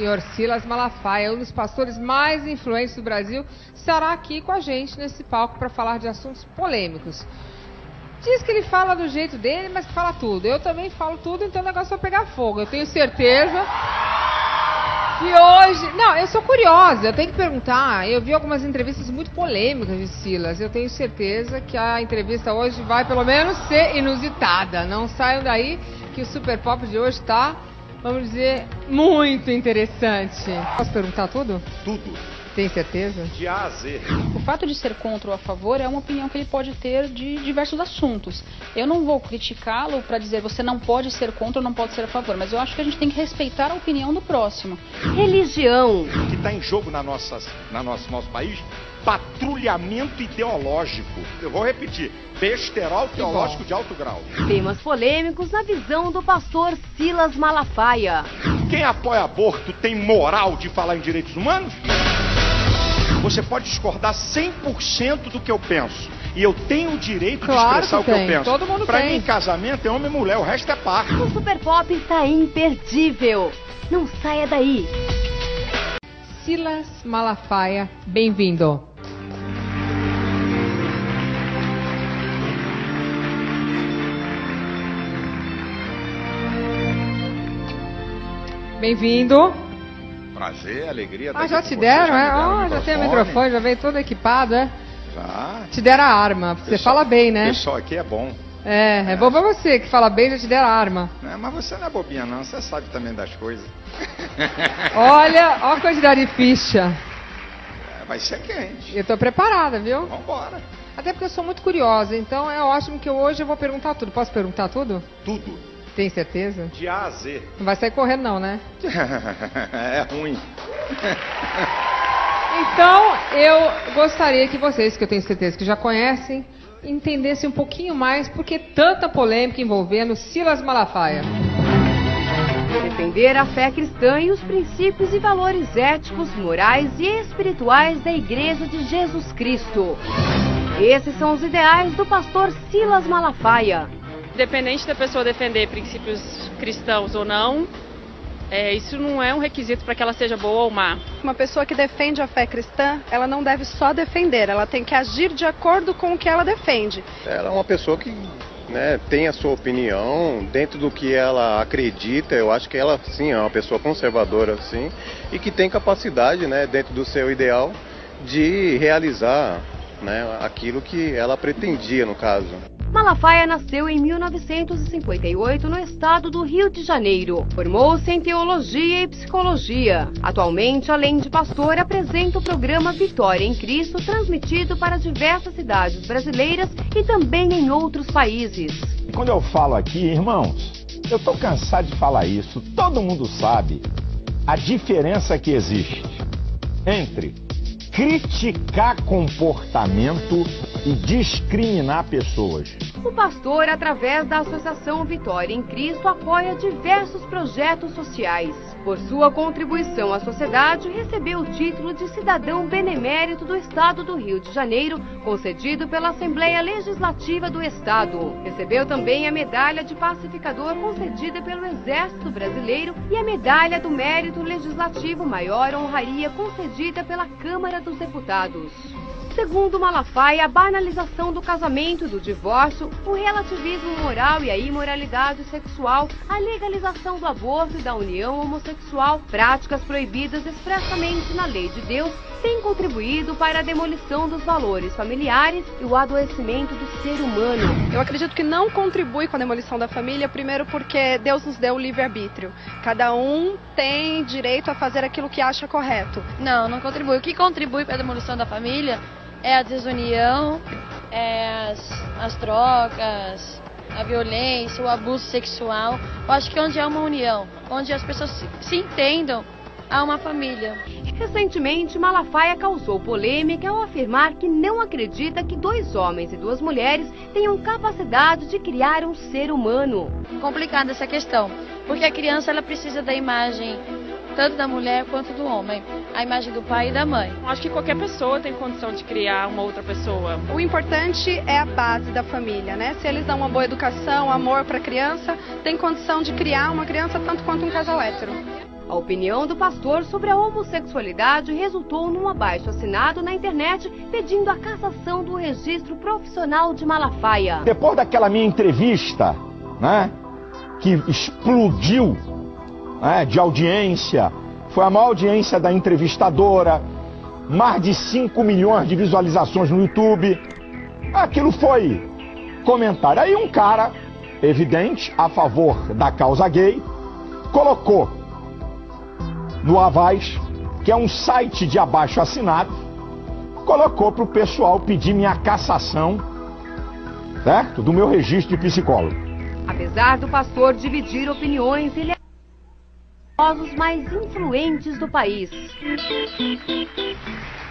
senhor Silas Malafaia, um dos pastores mais influentes do Brasil, estará aqui com a gente nesse palco para falar de assuntos polêmicos. Diz que ele fala do jeito dele, mas fala tudo. Eu também falo tudo, então o negócio vai pegar fogo. Eu tenho certeza que hoje... Não, eu sou curiosa, eu tenho que perguntar. Eu vi algumas entrevistas muito polêmicas de Silas. Eu tenho certeza que a entrevista hoje vai pelo menos ser inusitada. Não saiam daí que o Super Pop de hoje está, vamos dizer, muito interessante. Posso perguntar tudo? Tudo. Tem certeza? De A a Z. O fato de ser contra ou a favor é uma opinião que ele pode ter de diversos assuntos. Eu não vou criticá-lo para dizer você não pode ser contra ou não pode ser a favor, mas eu acho que a gente tem que respeitar a opinião do próximo. Religião. O que está em jogo no nosso país? Patrulhamento ideológico. Eu vou repetir. Besterol teológico de alto grau. Temas polêmicos na visão do pastor Silas Malafaia. Quem apoia aborto tem moral de falar em direitos humanos? Você pode discordar 100% do que eu penso. E eu tenho o direito de expressar o que eu penso. Todo mundo pra tem. mim, casamento é homem e mulher, o resto é par. O Super Pop está imperdível. Não saia daí. Silas Malafaia, bem-vindo. Bem-vindo. Prazer, alegria. Ah, já te deram, é? Ó, já tem o microfone, já veio todo equipado, é? Já. Te deram a arma, você fala bem, né? O pessoal aqui é bom. É bom pra você, que fala bem, já te deram a arma. Mas você não é bobinha não, você sabe também das coisas. Olha a quantidade de ficha. Vai ser quente. Eu tô preparada, viu? Vambora. Até porque eu sou muito curiosa, então é ótimo que hoje eu vou perguntar tudo. Posso perguntar tudo? Tudo. Tem certeza? De A a Z. Não vai sair correndo não, né? É ruim. Então, eu gostaria que vocês, que eu tenho certeza que já conhecem, entendessem um pouquinho mais por que tanta polêmica envolvendo Silas Malafaia. Defender a fé cristã e os princípios e valores éticos, morais e espirituais da Igreja de Jesus Cristo. Esses são os ideais do pastor Silas Malafaia. Independente da pessoa defender princípios cristãos ou não, isso não é um requisito para que ela seja boa ou má. Uma pessoa que defende a fé cristã, ela não deve só defender, ela tem que agir de acordo com o que ela defende. Ela é uma pessoa que tem a sua opinião dentro do que ela acredita. Eu acho que ela sim é uma pessoa conservadora sim, e que tem capacidade, dentro do seu ideal de realizar aquilo que ela pretendia no caso. Malafaia nasceu em 1958 no estado do Rio de Janeiro. Formou-se em teologia e psicologia. Atualmente, além de pastor, apresenta o programa Vitória em Cristo, transmitido para diversas cidades brasileiras e também em outros países. Quando eu falo aqui, irmãos, eu estou cansado de falar isso. Todo mundo sabe a diferença que existe entre criticar comportamento e discriminar pessoas. O pastor, através da Associação Vitória em Cristo, apoia diversos projetos sociais. Por sua contribuição à sociedade, recebeu o título de Cidadão Benemérito do Estado do Rio de Janeiro, concedido pela Assembleia Legislativa do Estado. Recebeu também a Medalha de Pacificador, concedida pelo Exército Brasileiro, e a Medalha do Mérito Legislativo, maior honraria concedida pela Câmara dos Deputados. Segundo Malafaia, a banalização do casamento e do divórcio, o relativismo moral e a imoralidade sexual, a legalização do aborto e da união homossexual, práticas proibidas expressamente na lei de Deus, têm contribuído para a demolição dos valores familiares e o adoecimento do ser humano. Eu acredito que não contribui com a demolição da família, primeiro porque Deus nos deu o livre-arbítrio. Cada um tem direito a fazer aquilo que acha correto. Não contribui. O que contribui para a demolição da família é a desunião, as trocas, a violência, o abuso sexual. Eu acho que onde há uma união, onde as pessoas se entendam, há uma família. Recentemente, Malafaia causou polêmica ao afirmar que não acredita que 2 homens e 2 mulheres tenham capacidade de criar um ser humano. Complicada essa questão, porque a criança ela precisa da imagem tanto da mulher quanto do homem, a imagem do pai e da mãe. Acho que qualquer pessoa tem condição de criar uma outra pessoa. O importante é a base da família, Se eles dão uma boa educação, amor para a criança, tem condição de criar uma criança tanto quanto um casal hétero. A opinião do pastor sobre a homossexualidade resultou num abaixo-assinado na internet pedindo a cassação do registro profissional de Malafaia. Depois daquela minha entrevista, né, que explodiu, né, de audiência, foi a maior audiência da entrevistadora, mais de 5 milhões de visualizações no YouTube. Aquilo foi comentário. Aí um cara, evidente, a favor da causa gay, colocou no Avaz, que é um site de abaixo-assinado, colocou para o pessoal pedir minha cassação, certo? Do meu registro de psicólogo. Apesar do pastor dividir opiniões, ele é um dos mais influentes do país.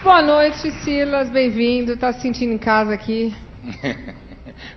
Boa noite, Silas, bem-vindo. Tá se sentindo em casa aqui?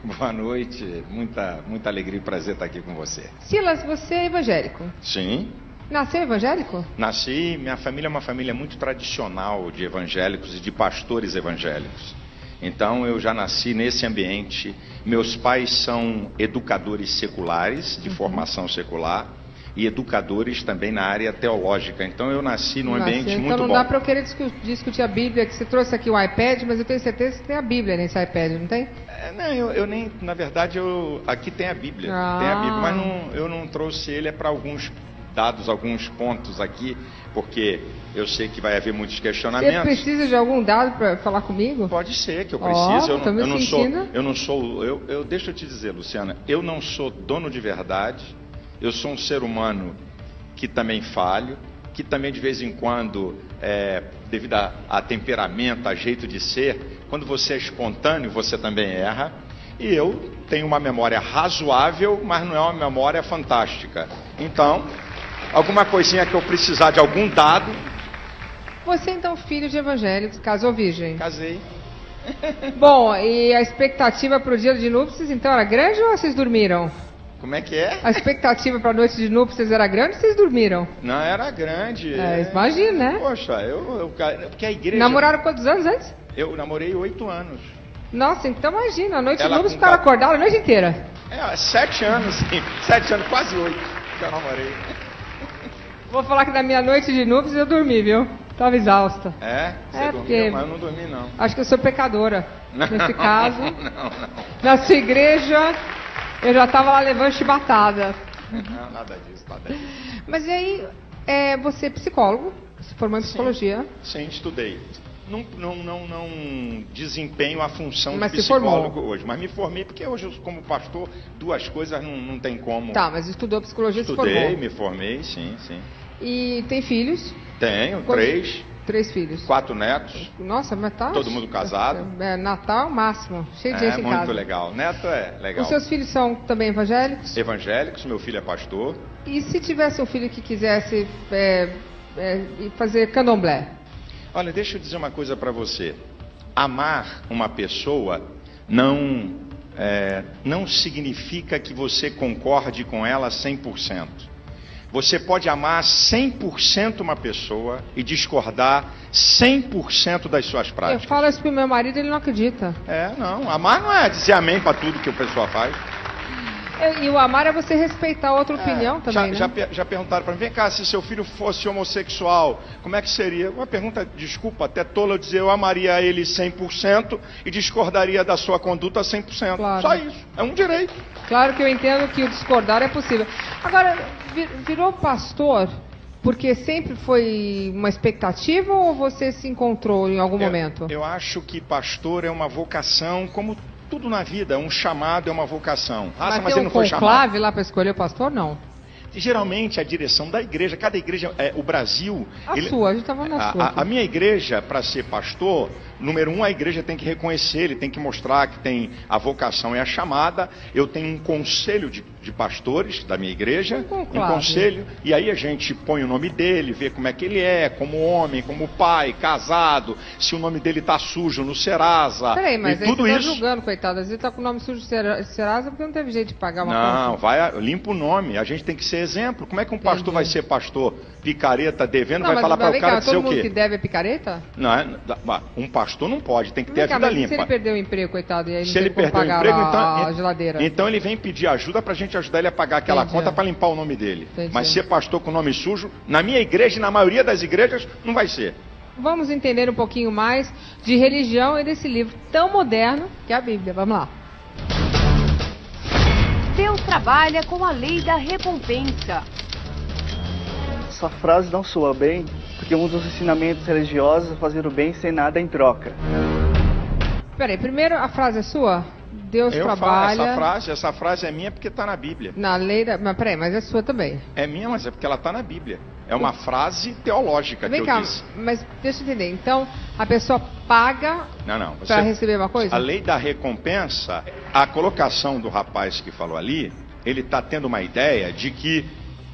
Boa noite, muita alegria e prazer estar aqui com você. Silas, você é evangélico? Sim. Nasceu evangélico? Nasci, minha família é uma família muito tradicional de evangélicos e de pastores evangélicos. Então eu já nasci nesse ambiente. Meus pais são educadores seculares, de formação secular, e educadores também na área teológica. Então eu nasci num ambiente muito bom. Então não dá para eu querer discutir a Bíblia, que você trouxe aqui um iPad, mas eu tenho certeza que tem a Bíblia nesse iPad, não tem? Não, eu nem, na verdade, aqui tem a Bíblia, tem a Bíblia, mas eu não trouxe ele para alguns dados, alguns pontos aqui, porque eu sei que vai haver muitos questionamentos. Você precisa de algum dado para falar comigo? Pode ser que eu precise. Deixa eu te dizer, Luciana, eu não sou dono de verdade. Eu sou um ser humano que também falho, que também de vez em quando, devido a temperamento, a jeito de ser, quando você é espontâneo, você também erra. E eu tenho uma memória razoável, mas não é uma memória fantástica. Então, alguma coisinha que eu precisar de algum dado... Você então filho de evangélicos, casou virgem? Casei. Bom, e a expectativa para o dia de núpcias então era grande ou vocês dormiram? Como é que é? A expectativa para a noite de núpcias era grande ou vocês dormiram? Não, era grande. Imagina, né? Poxa, porque a igreja... Namoraram quantos anos antes? Eu namorei 8 anos. Nossa, então imagina, a noite de núpcias ficaram acordados a noite inteira. 7 anos, sim. 7 anos, quase 8 que eu namorei. Vou falar que na minha noite de núpcias eu dormi, viu? Tava exausta. Você dormiu, mas eu não dormi, não. Acho que eu sou pecadora, nesse caso. Não. Na sua igreja, eu já tava lá levando chibatada. Não, nada disso. Mas e aí, você é psicólogo, se formou em psicologia? Sim, estudei. Não desempenho a função mas de psicólogo hoje, mas me formei porque hoje, como pastor, duas coisas não tem como. Tá, mas estudou psicologia e se formou? Estudei, me formei, sim. E tem filhos? Tenho, 3. 3 filhos. 4 netos. Nossa, mas tá... Todo mundo casado. Natal é o máximo, cheio de gente em casa. É muito legal. Neto é legal. Os seus filhos são também evangélicos? Evangélicos, meu filho é pastor. E se tivesse um filho que quisesse fazer candomblé? Olha, deixa eu dizer uma coisa para você. Amar uma pessoa não significa que você concorde com ela 100%. Você pode amar 100% uma pessoa e discordar 100% das suas práticas. Eu falo isso pro meu marido, ele não acredita. Não. Amar não é dizer amém para tudo que a pessoa faz. E o amar é você respeitar outra opinião também, né? Já perguntaram para mim, vem cá, se seu filho fosse homossexual, como é que seria? Uma pergunta, desculpa, até tola eu dizer, eu amaria ele 100% e discordaria da sua conduta 100%. Claro. Só isso, é um direito. Claro que eu entendo que o discordar é possível. Agora, virou pastor porque sempre foi uma expectativa ou você se encontrou em algum momento? Eu acho que pastor é uma vocação, como tudo na vida, um chamado é uma vocação. Mas tem um conclave lá para escolher o pastor, não? Geralmente a direção da igreja, cada igreja, o Brasil... A gente estava na sua. A minha igreja, para ser pastor, número 1, a igreja tem que reconhecer, ele tem que mostrar que tem a vocação e a chamada. Eu tenho um conselho de pastores da minha igreja, um conselho, e aí a gente põe o nome dele, vê como é que ele é, como homem, como pai, casado, se o nome dele está sujo no Serasa. Peraí, mas e aí tudo você isso... tá julgando, coitado, às vezes tá com o nome sujo de Serasa porque não teve jeito de pagar uma conta. Não, limpa o nome, a gente tem que ser exemplo. Como é que um pastor vai ser pastor picareta, devendo, vai falar para o cara dizer o quê? Todo mundo que deve é picareta? Não, um pastor não pode, tem que ter a vida limpa. Se ele perdeu o emprego, coitado, e aí não tem como pagar a geladeira. Então ele vem pedir ajuda para a gente gente ajudar ele a pagar aquela Entendi. conta para limpar o nome dele. Entendi. Mas ser pastor com nome sujo, na minha igreja e na maioria das igrejas, não vai ser. Vamos entender um pouquinho mais de religião e desse livro tão moderno que é a Bíblia. Vamos lá. Deus trabalha com a lei da recompensa. Essa frase não soa bem, porque um dos ensinamentos religiosos é fazer o bem sem nada em troca. Peraí, primeiro a frase é sua? Deus Eu trabalha... falo, essa frase é minha porque está na Bíblia. Na lei da... Mas peraí, mas é sua também. É minha, mas é porque ela está na Bíblia. É uma frase teológica Vem que cá, eu disse. mas deixa eu entender. Então, a pessoa paga Não. para receber uma coisa? A lei da recompensa, a colocação do rapaz que falou ali, ele está tendo uma ideia de que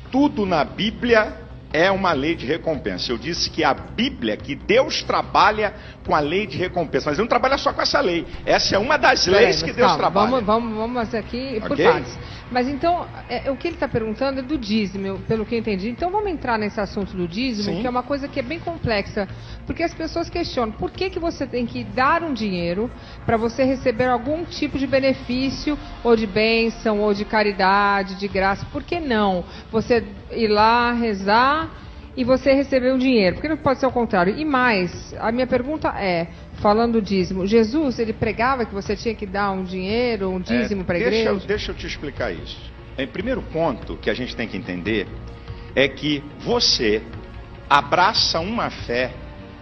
tudo na Bíblia é uma lei de recompensa. Eu disse que a Bíblia, que Deus trabalha com a lei de recompensa, mas ele não trabalha só com essa lei. Essa é uma das leis que Deus trabalha. Vamos aqui por Ok? partes. Mas então, o que ele está perguntando é do dízimo, pelo que eu entendi. Então vamos entrar nesse assunto do dízimo, Sim. que é uma coisa que é bem complexa. Porque as pessoas questionam, por que você tem que dar um dinheiro para você receber algum tipo de benefício, ou de bênção, ou de caridade, de graça? Por que não? Você ir lá, rezar e você receber um dinheiro. Por que não pode ser o contrário? E mais, a minha pergunta é, falando do dízimo, Jesus, ele pregava que você tinha que dar um dinheiro, um dízimo para a igreja? Deixa eu te explicar isso. O primeiro ponto que a gente tem que entender é que você abraça uma fé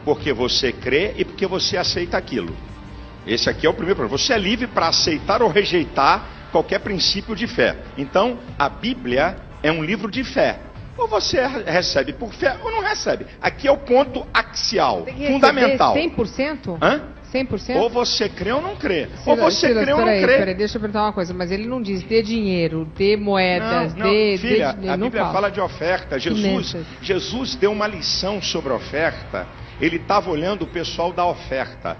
porque você crê e porque você aceita aquilo. Esse aqui é o primeiro problema. Você é livre para aceitar ou rejeitar qualquer princípio de fé. Então, a Bíblia é um livro de fé. Ou você recebe por fé ou não recebe. Aqui é o ponto axial, Tem que fundamental. 100%? Hã? 100%? Ou você crê ou não crê. Ou você crê ou não crê. Peraí, deixa eu perguntar uma coisa. Mas ele não diz de dinheiro, de moedas, Não, filha, de a Bíblia não fala de oferta. Jesus deu uma lição sobre oferta. Ele estava olhando o pessoal da oferta.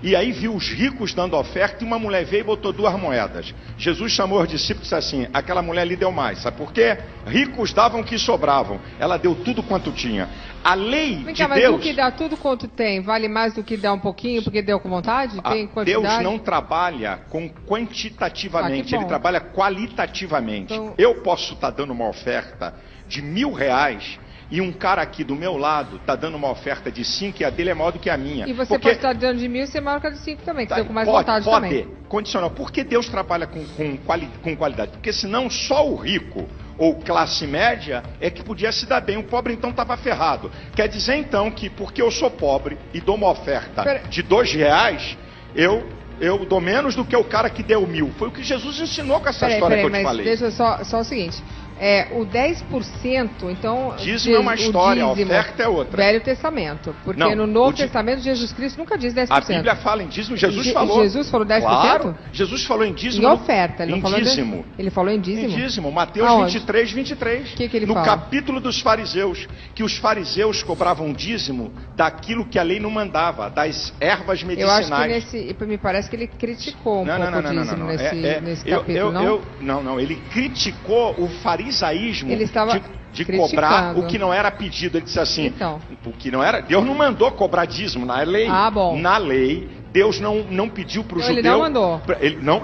E aí viu os ricos dando oferta e uma mulher veio e botou 2 moedas. Jesus chamou os discípulos e disse assim, aquela mulher lhe deu mais. Sabe por quê? Ricos davam o que sobravam. Ela deu tudo quanto tinha. A lei Vem de cá, mas Deus... o que dá tudo quanto tem, vale mais do que dar um pouquinho, porque deu com vontade? Tem quantidade? Deus não trabalha quantitativamente, ele trabalha qualitativamente. Então... Eu posso estar dando uma oferta de R$1.000 e um cara aqui do meu lado está dando uma oferta de 5 e a dele é maior do que a minha. E você pode estar dando de 1.000 e ser maior que a de 5 também, que deu com mais vontade também. Condicional. Por que Deus trabalha com qualidade? Porque senão só o rico ou classe média é que podia se dar bem. O pobre então estava ferrado. Quer dizer então que porque eu sou pobre e dou uma oferta de R$2, eu dou menos do que o cara que deu 1.000. Foi o que Jesus ensinou com essa história que eu te falei. Deixa só o seguinte. O 10%, então... Dízimo é uma história, a oferta é outra. Velho Testamento. Porque no Novo Testamento, Jesus Cristo nunca diz 10%. A Bíblia fala em dízimo, Jesus falou. Jesus falou 10%? Claro, Jesus falou em dízimo. Em oferta, ele não falou dízimo. Ele falou em dízimo? Em dízimo, Mateus 23, 23. O que ele no fala? Capítulo dos fariseus, que os fariseus cobravam dízimo daquilo que a lei não mandava, das ervas medicinais. Eu acho que me parece que ele criticou pouco o dízimo nesse capítulo, não, ele criticou o farisaísmo de cobrar o que não era pedido. Ele disse assim, o que não era, Deus não mandou cobrar dízimo na lei. Na lei, Deus não pediu para o judeu. Ele não mandou.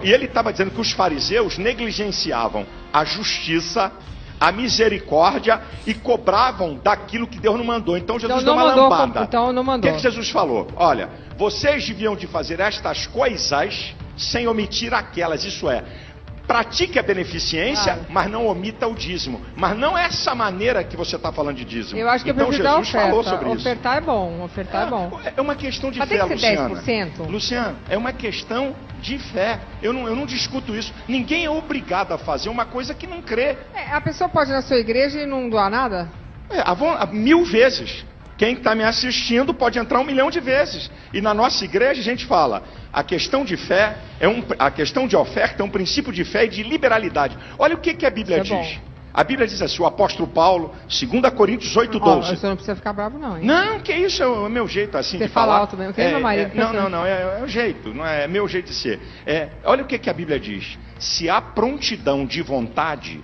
E ele estava dizendo que os fariseus negligenciavam a justiça, a misericórdia e cobravam daquilo que Deus não mandou. Então Jesus deu uma lambada. Então não mandou. O que Jesus falou? Olha, vocês deviam de fazer estas coisas sem omitir aquelas. Isso é, pratique a beneficência, mas não omita o dízimo. Mas não é essa maneira que você está falando de dízimo. Eu acho que então Jesus falou sobre isso. Ofertar é bom, ofertar é bom. É uma questão de fé, tem que ser Luciana. 10%? Luciana, é uma questão de fé. Eu não discuto isso. Ninguém é obrigado a fazer uma coisa que não crê. A pessoa pode ir na sua igreja e não doar nada? 1000 vezes. Quem está me assistindo pode entrar 1 milhão de vezes. E na nossa igreja a gente fala, a questão de fé, a questão de oferta é um princípio de fé e de liberalidade. Olha o que a Bíblia diz. A Bíblia diz assim, o apóstolo Paulo, 2 Coríntios 8:12. Você não precisa ficar bravo não, hein? Não, que isso, é o meu jeito assim você de falar. Você fala alto mesmo, que meu marido. Não, é o jeito, não é meu jeito de ser. Olha o que a Bíblia diz. Se há prontidão de vontade,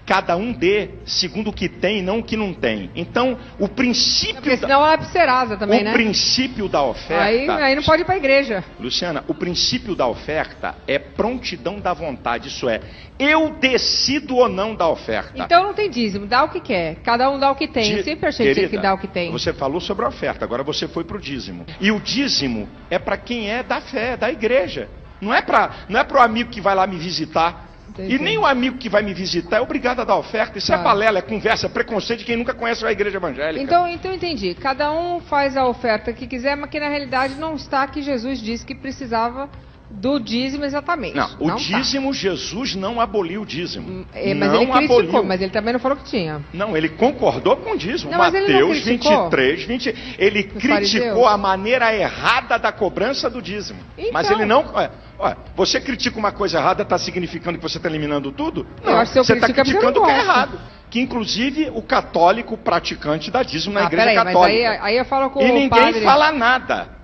cada um dê segundo o que tem e não o que não tem. Então, o princípio... Porque senão ela é Serasa também, né? O princípio da oferta... Aí não pode ir para a igreja. Luciana, o princípio da oferta é prontidão da vontade. Isso é, eu decido ou não da oferta. Então não tem dízimo, dá o que quer. Cada um dá o que tem. Eu sempre achei que tinha que dar o que tem. Você falou sobre a oferta, agora você foi para o dízimo. E o dízimo é para quem é da fé, da igreja. Não é para o amigo que vai lá me visitar. Entendi. E nem o amigo que vai me visitar é obrigado a dar oferta. Isso é balela, é conversa, é preconceito de quem nunca conhece a igreja evangélica. Então entendi. Cada um faz a oferta que quiser, mas que na realidade não está que Jesus disse que precisava do dízimo exatamente. Não, o dízimo, Jesus não aboliu o dízimo. Mas ele criticou, mas ele também não falou que tinha. Não, ele concordou com o dízimo. Não, Mateus 23, 20, ele criticou a maneira errada da cobrança do dízimo. Então, mas ele não... você critica uma coisa errada, está significando que você está eliminando tudo? Não, você está criticando o que é errado. Que inclusive o católico praticante dá dízimo na igreja católica. Mas aí eu falo com e ninguém fala nada.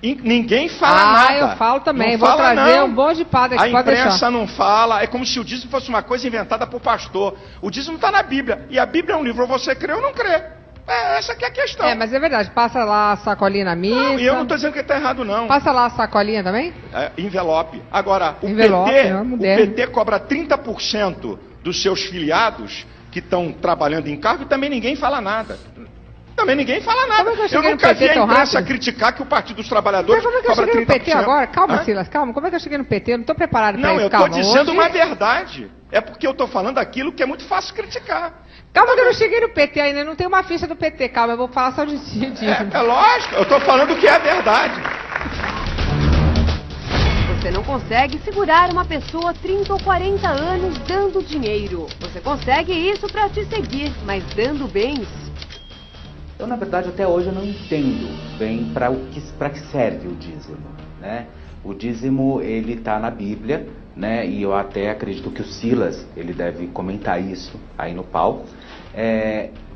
Ninguém fala nada. Eu falo também. Vou trazer um bom de padre aqui. A imprensa não fala. É como se o dízimo fosse uma coisa inventada por pastor. O dízimo está na Bíblia. E a Bíblia é um livro, ou você crê ou não crê. Essa aqui é a questão. Mas é verdade. Passa lá a sacolinha na missa. Não, e eu não estou dizendo que está errado, não. Passa lá a sacolinha também? Envelope. Agora, o PT cobra 30% dos seus filiados que estão trabalhando em cargo e também ninguém fala nada. Também ninguém fala nada. Eu nunca vi a imprensa criticar que o Partido dos Trabalhadores cobra 30%. Como é que eu cheguei no PT agora? Calma, Silas, calma. Como é que eu cheguei no PT? Eu não estou preparado para isso. Não, eu estou dizendo uma verdade. É porque eu estou falando aquilo que é muito fácil criticar. Calma que eu não cheguei no PT ainda. Não tem uma ficha do PT. Calma, eu vou falar só de dízimo. É lógico. Eu estou falando o que é a verdade. Você não consegue segurar uma pessoa 30 ou 40 anos dando dinheiro. Você consegue isso para te seguir, mas dando bens... Eu, na verdade, até hoje eu não entendo bem para que serve o dízimo, né? O dízimo, ele está na Bíblia, né? E eu até acredito que o Silas, ele deve comentar isso aí no palco.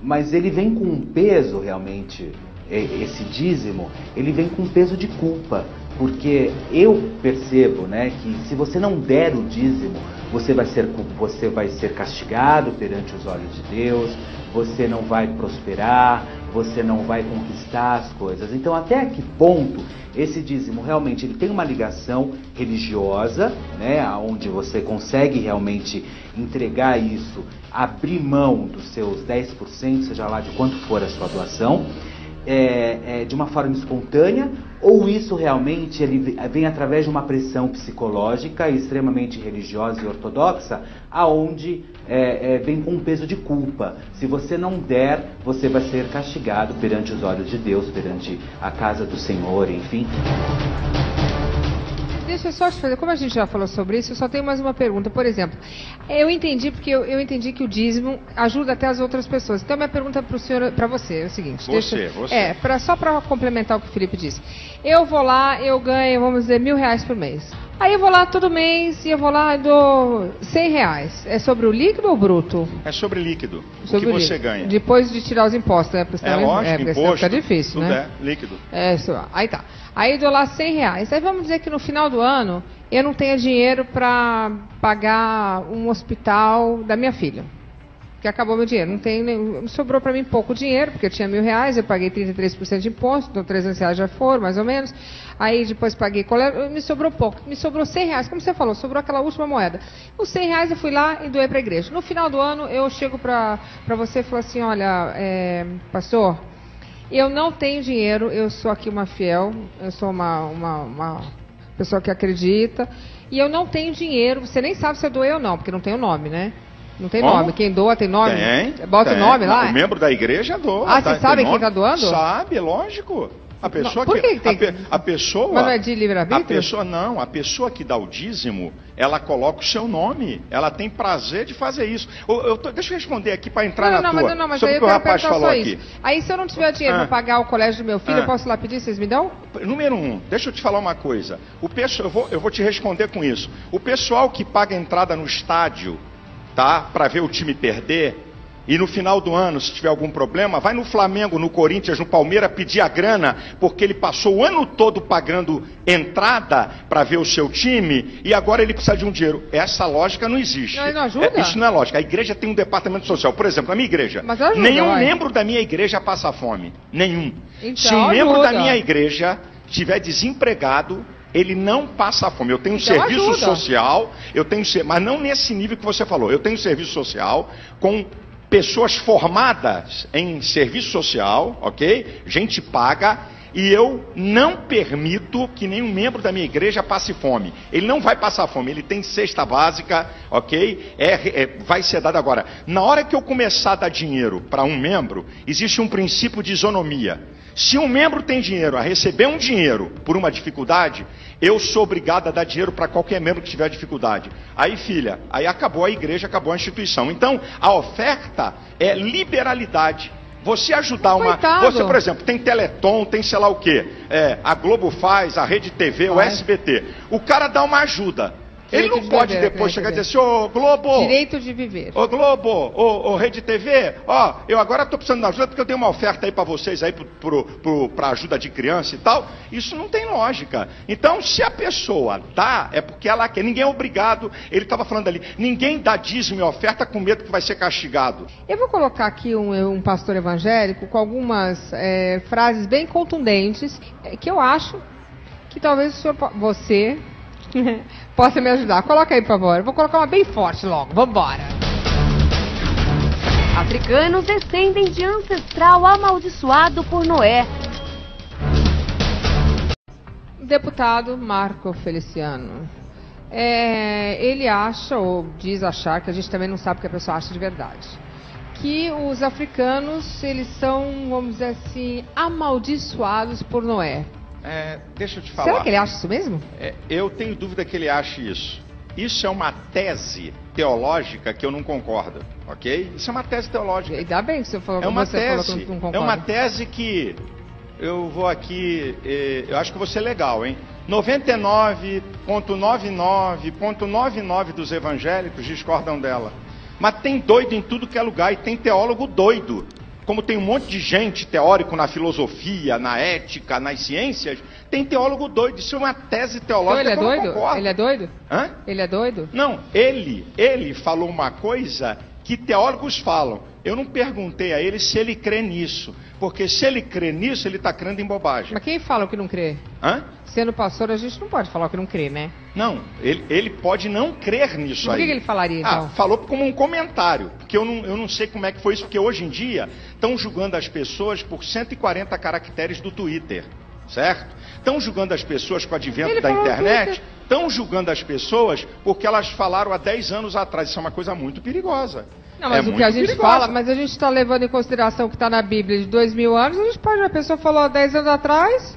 Mas ele vem com um peso, realmente, esse dízimo, ele vem com um peso de culpa. Porque eu percebo, né, que se você não der o dízimo, você vai ser castigado perante os olhos de Deus, você não vai prosperar, você não vai conquistar as coisas. Então, até que ponto esse dízimo realmente ele tem uma ligação religiosa, né, onde você consegue realmente entregar isso, abrir mão dos seus 10%, seja lá de quanto for a sua doação, de uma forma espontânea, ou isso realmente ele vem através de uma pressão psicológica extremamente religiosa e ortodoxa, aonde vem com um peso de culpa. Se você não der, você vai ser castigado perante os olhos de Deus, perante a casa do Senhor, enfim. Deixa eu só te fazer, como a gente já falou sobre isso, eu só tenho mais uma pergunta. Por exemplo, eu entendi que o dízimo ajuda até as outras pessoas. Então, minha pergunta para você é o seguinte. Você. Só para complementar o que o Felipe disse. Eu vou lá, eu ganho, vamos dizer, R$1.000 por mês. Aí eu vou lá todo mês e eu vou lá e dou R$100. É sobre o líquido ou bruto? É sobre líquido. Sobre o que você ganha. Depois de tirar os impostos, né? Lógico, imposto. Fica difícil, tudo né? Líquido. Aí tá. Aí eu dou lá R$100. Aí vamos dizer que no final do ano eu não tenho dinheiro para pagar um hospital da minha filha. Que acabou meu dinheiro. Sobrou para mim pouco dinheiro, porque eu tinha R$1.000, eu paguei 33% de imposto, então R$300 já foram, mais ou menos. Aí depois paguei colégio, me sobrou pouco. Me sobrou R$100, como você falou, sobrou aquela última moeda. Os R$100 eu fui lá e doei para a igreja. No final do ano eu chego para você e falo assim, olha, pastor, eu não tenho dinheiro, eu sou aqui uma fiel, eu sou uma pessoa que acredita, e eu não tenho dinheiro, você nem sabe se eu doei ou não, porque não tem o nome, né? Não tem nome. Quem doa tem nome? Bota o nome lá? O membro da igreja doa. Você sabe quem está doando? Sabe, lógico. A pessoa a pessoa. Mas não é de livre-arbítrio? A pessoa que dá o dízimo, ela coloca o seu nome. Ela tem prazer de fazer isso. Deixa eu responder aqui para entrar na tua. Mas sobre aí o que o rapaz falou aqui. Aí se eu não tiver dinheiro para pagar o colégio do meu filho, eu posso ir lá pedir, vocês me dão? Número 1, deixa eu te falar uma coisa. Eu vou te responder com isso. O pessoal que paga entrada no estádio, tá, para ver o time perder, e no final do ano, se tiver algum problema, vai no Flamengo, no Corinthians, no Palmeiras pedir a grana, porque ele passou o ano todo pagando entrada para ver o seu time, e agora ele precisa de um dinheiro. Essa lógica não existe. Não ajuda? Isso não é lógica. A igreja tem um departamento social. Por exemplo, na minha igreja, Mas ajuda, nenhum membro da minha igreja passa fome. Nenhum. Então, se um membro ajuda. da minha igreja estiver desempregado, ele não passa fome. Eu tenho um Então, serviço ajuda. social, mas não nesse nível que você falou. Eu tenho um serviço social com pessoas formadas em serviço social, ok? Gente paga, e eu não permito que nenhum membro da minha igreja passe fome. Ele não vai passar fome, ele tem cesta básica, ok? Vai ser dado agora. Na hora que eu começar a dar dinheiro para um membro, existe um princípio de isonomia. Se um membro tem dinheiro a receber um dinheiro por uma dificuldade, eu sou obrigado a dar dinheiro para qualquer membro que tiver dificuldade. Aí, filha, aí acabou a igreja, acabou a instituição. Então, a oferta é liberalidade. Você ajudar uma... Coitado. Você, por exemplo, tem Teleton, tem sei lá o quê. A Globo faz, a Rede TV, o SBT. O cara dá uma ajuda. Ele não pode depois chegar e dizer assim, ô Globo... Direito de viver. Ô Globo, ô Rede TV, ó, eu agora estou precisando de ajuda porque eu tenho uma oferta aí para vocês aí para ajuda de criança e tal. Isso não tem lógica. Então, se a pessoa dá, é porque ela quer. Ninguém é obrigado, ele estava falando ali, ninguém dá dízimo e oferta com medo que vai ser castigado. Eu vou colocar aqui um pastor evangélico com algumas frases bem contundentes que eu acho que talvez você possa me ajudar. Coloca aí, por favor. Eu vou colocar uma bem forte logo. Vambora. Africanos descendem de ancestral amaldiçoado por Noé. Deputado Marco Feliciano. Ele acha, ou diz achar, que a gente também não sabe o que a pessoa acha de verdade, que os africanos, eles são, vamos dizer assim, amaldiçoados por Noé. Deixa eu te falar. Será que ele acha isso mesmo? Eu tenho dúvida que ele ache isso. Isso é uma tese teológica que eu não concordo, ok? Isso é uma tese teológica. Ainda bem que você falou que falou que não concorda. É uma tese que eu vou aqui, eu acho que vou ser legal, hein? 99,99,99 dos evangélicos discordam dela. Mas tem doido em tudo que é lugar e tem teólogo doido. Como tem um monte de gente teórico na filosofia, na ética, nas ciências, tem teólogo doido. Isso é uma tese teológica então, ele é doido? Eu não concordo. Ele é doido? Hã? Ele é doido? Não, ele falou uma coisa que teólogos falam. Eu não perguntei a ele se ele crê nisso. Porque se ele crê nisso, ele está crendo em bobagem. Mas quem fala o que não crê? Hã? Sendo pastor, a gente não pode falar o que não crê, né? Não, ele pode não crer nisso aí. Por que ele falaria, então? Falou como um comentário. Porque eu não sei como é que foi isso. Porque hoje em dia, estão julgando as pessoas por 140 caracteres do Twitter. Certo? Estão julgando as pessoas com o advento da internet. Estão julgando as pessoas porque elas falaram há 10 anos atrás. Isso é uma coisa muito perigosa. Não, mas o que a gente fala, mas a gente está levando em consideração que está na Bíblia de 2000 anos, a gente pode, a pessoa falou há 10 anos atrás.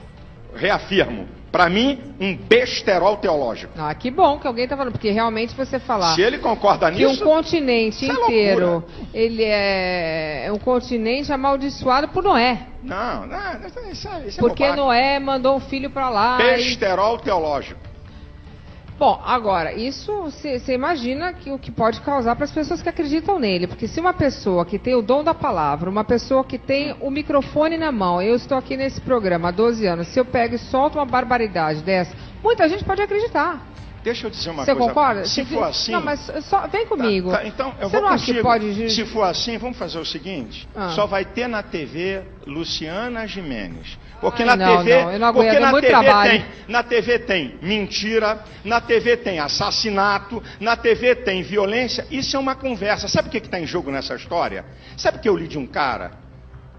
Reafirmo, para mim, um besterol teológico. Ah, que bom que alguém está falando, porque realmente você falar... Se ele concorda nisso... Que um continente inteiro, ele é um continente amaldiçoado por Noé. Não, isso é porque bobagem. Noé mandou um filho para lá... Besterol teológico. Bom, agora, isso você imagina que o que pode causar para as pessoas que acreditam nele. Porque se uma pessoa que tem o dom da palavra, uma pessoa que tem o microfone na mão, eu estou aqui nesse programa há 12 anos, se eu pego e solto uma barbaridade dessa, muita gente pode acreditar. Deixa eu dizer uma coisa. Você concorda? Se for assim... Não, mas só vem comigo. Tá, então, eu Você vou não acha que pode... Se for assim, vamos fazer o seguinte. Só vai ter na TV Luciana Gimenez. Porque na TV, eu não aguento, muito trabalho. Na TV tem mentira, na TV tem assassinato, na TV tem violência. Isso é uma conversa. Sabe o que está em jogo nessa história? Sabe o que eu li de um cara?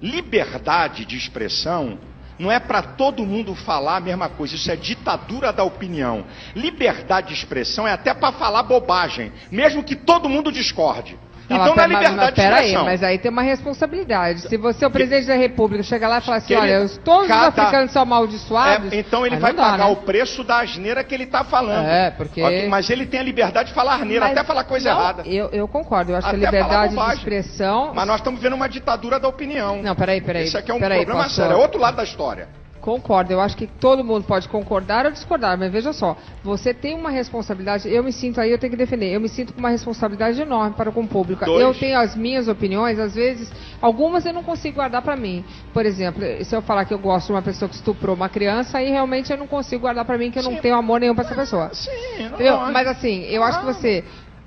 Liberdade de expressão não é para todo mundo falar a mesma coisa. Isso é ditadura da opinião. Liberdade de expressão é até para falar bobagem, mesmo que todo mundo discorde. Então, na liberdade de expressão. Mas aí tem uma responsabilidade. Se você, o presidente da República, chega lá e fala assim, olha, todos os africanos são amaldiçoados... então ele vai pagar o preço da asneira que ele está falando. Porque... Okay? Mas ele tem a liberdade de falar asneira, até falar coisa errada. Eu concordo, eu acho que a liberdade de expressão... Mas nós estamos vendo uma ditadura da opinião. Não, peraí. Isso aqui é um problema sério, é outro lado da história. Concordo, eu acho que todo mundo pode concordar ou discordar, mas veja só, você tem uma responsabilidade, eu me sinto aí, eu tenho que defender, eu me sinto com uma responsabilidade enorme para com o público. Eu tenho as minhas opiniões, às vezes, algumas eu não consigo guardar para mim. Por exemplo, se eu falar que eu gosto de uma pessoa que estuprou uma criança, aí realmente eu não consigo guardar para mim, que eu não tenho amor nenhum para essa pessoa. Mas assim, eu acho que você,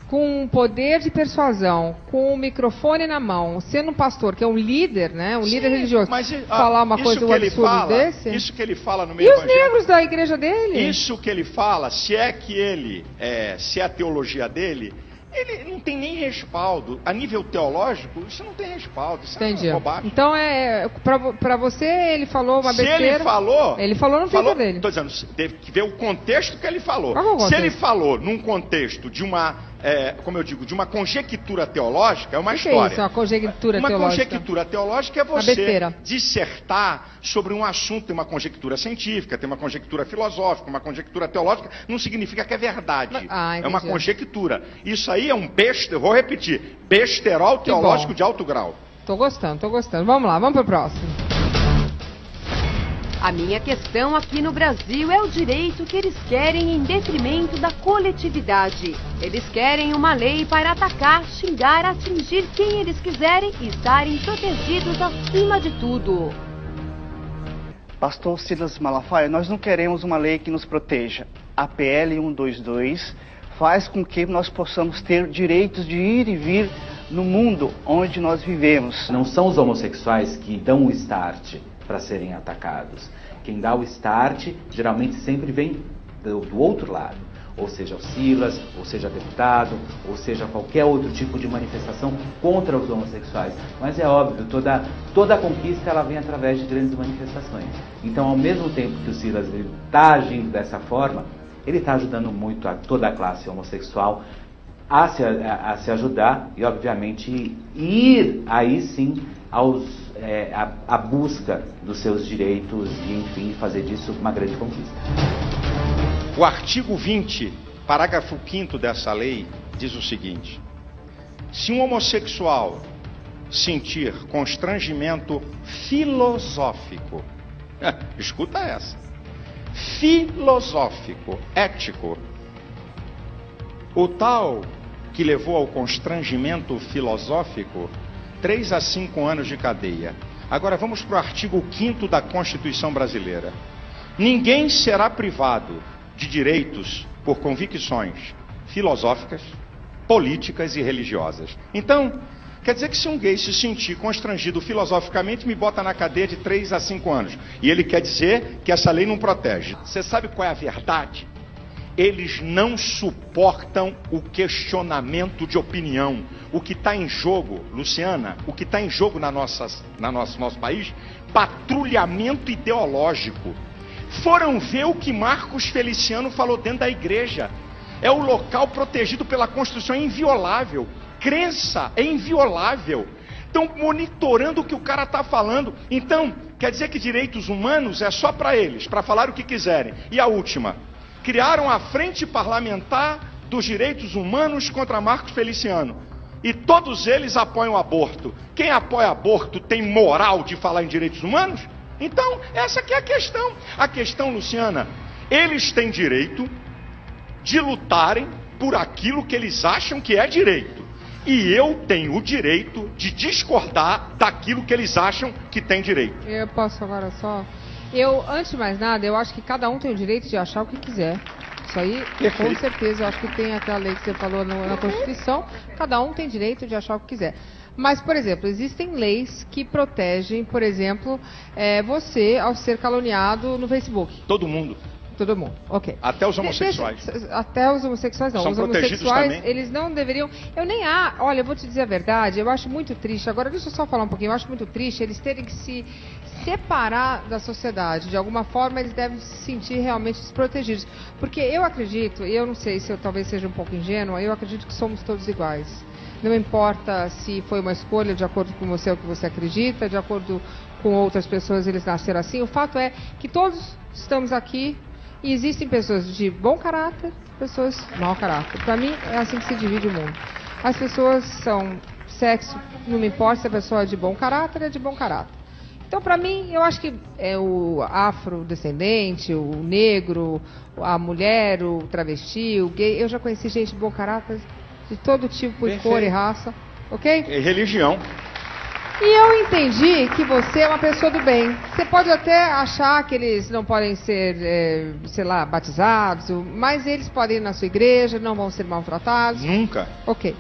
com poder de persuasão, com o microfone na mão, sendo um pastor, que é um líder, né? Um líder religioso, falar uma coisa um absurdo desse. Isso que ele fala no meio E os negros da igreja dele? Isso que ele fala, se é a teologia dele, ele não tem nem respaldo. A nível teológico, isso não tem respaldo. Isso Entendi. É bobagem. Então, pra você, ele falou uma besteira. Ele falou no Twitter dele. Estou dizendo, teve que ver o contexto que ele falou. Se ele falou num contexto de uma, como eu digo, de uma conjectura teológica, é uma história. É isso, uma conjectura teológica? Uma conjectura teológica é você dissertar sobre um assunto, tem uma conjectura científica, tem uma conjectura filosófica, uma conjectura teológica, não significa que é verdade. É uma conjectura. Isso aí é um vou repetir, besterol teológico de alto grau. Tô gostando. Vamos lá, vamos pro próximo. A minha questão aqui no Brasil é o direito que eles querem em detrimento da coletividade. Eles querem uma lei para atacar, xingar, atingir quem eles quiserem e estarem protegidos acima de tudo. Pastor Silas Malafaia, nós não queremos uma lei que nos proteja. A PL 122 faz com que nós possamos ter direitos de ir e vir no mundo onde nós vivemos. Não são os homossexuais que dão o start para serem atacados. Quem dá o start geralmente sempre vem do outro lado, ou seja, o Silas, ou seja, deputado, ou seja, qualquer outro tipo de manifestação contra os homossexuais. Mas é óbvio, toda a conquista ela vem através de grandes manifestações. Então, ao mesmo tempo que o Silas está agindo dessa forma, ele está ajudando muito a toda a classe homossexual a se ajudar e, obviamente, ir aí sim a busca dos seus direitos e, enfim, fazer disso uma grande conquista. O artigo 20, parágrafo 5º dessa lei, diz o seguinte: se um homossexual sentir constrangimento filosófico, escuta essa, filosófico, ético, o tal que levou ao constrangimento filosófico, 3 a 5 anos de cadeia. Agora vamos para o artigo 5º da Constituição Brasileira. Ninguém será privado de direitos por convicções filosóficas, políticas e religiosas. Então, quer dizer que se um gay se sentir constrangido filosoficamente, me bota na cadeia de 3 a 5 anos. E ele quer dizer que essa lei não protege. Você sabe qual é a verdade? Eles não suportam o questionamento de opinião. O que está em jogo, Luciana, o que está em jogo no nosso país, patrulhamento ideológico. Foram ver o que Marcos Feliciano falou dentro da igreja. É o local protegido pela Constituição, é inviolável. Crença é inviolável. Estão monitorando o que o cara está falando. Então, quer dizer que direitos humanos é só para eles, para falar o que quiserem. E a última, criaram a Frente Parlamentar dos Direitos Humanos contra Marcos Feliciano. E todos eles apoiam o aborto. Quem apoia aborto tem moral de falar em direitos humanos? Então, essa que é a questão. A questão, Luciana, eles têm direito de lutarem por aquilo que eles acham que é direito. E eu tenho o direito de discordar daquilo que eles acham que tem direito. Eu posso agora só... antes de mais nada, eu acho que cada um tem o direito de achar o que quiser. Isso aí, com certeza, eu acho que tem aquela lei que você falou na Constituição, cada um tem direito de achar o que quiser. Mas, por exemplo, existem leis que protegem, por exemplo, você ao ser caluniado no Facebook. Todo mundo. Todo mundo, ok. Até os homossexuais. Até os homossexuais não. São os protegidos homossexuais, também. eles não deveriam... Olha, eu vou te dizer a verdade, eu acho muito triste. Agora, deixa eu só falar um pouquinho. Eu acho muito triste eles terem que se separar da sociedade. De alguma forma, eles devem se sentir realmente desprotegidos. Porque eu acredito, e eu não sei se eu talvez seja um pouco ingênua, eu acredito que somos todos iguais. Não importa se foi uma escolha de acordo com você, o que você acredita, de acordo com outras pessoas, eles nasceram assim. O fato é que todos estamos aqui e existem pessoas de bom caráter, pessoas de mau caráter. Para mim, é assim que se divide o mundo. As pessoas são sexo, não me importa se a pessoa é de bom caráter, é de bom caráter. Então, para mim, eu acho que o afrodescendente, o negro, a mulher, o travesti, o gay, eu já conheci gente de bom caráter, de todo tipo de cor e raça, ok? E religião. E eu entendi que você é uma pessoa do bem. Você pode até achar que eles não podem ser, sei lá, batizados, mas eles podem ir na sua igreja, não vão ser maltratados. Nunca. Ok.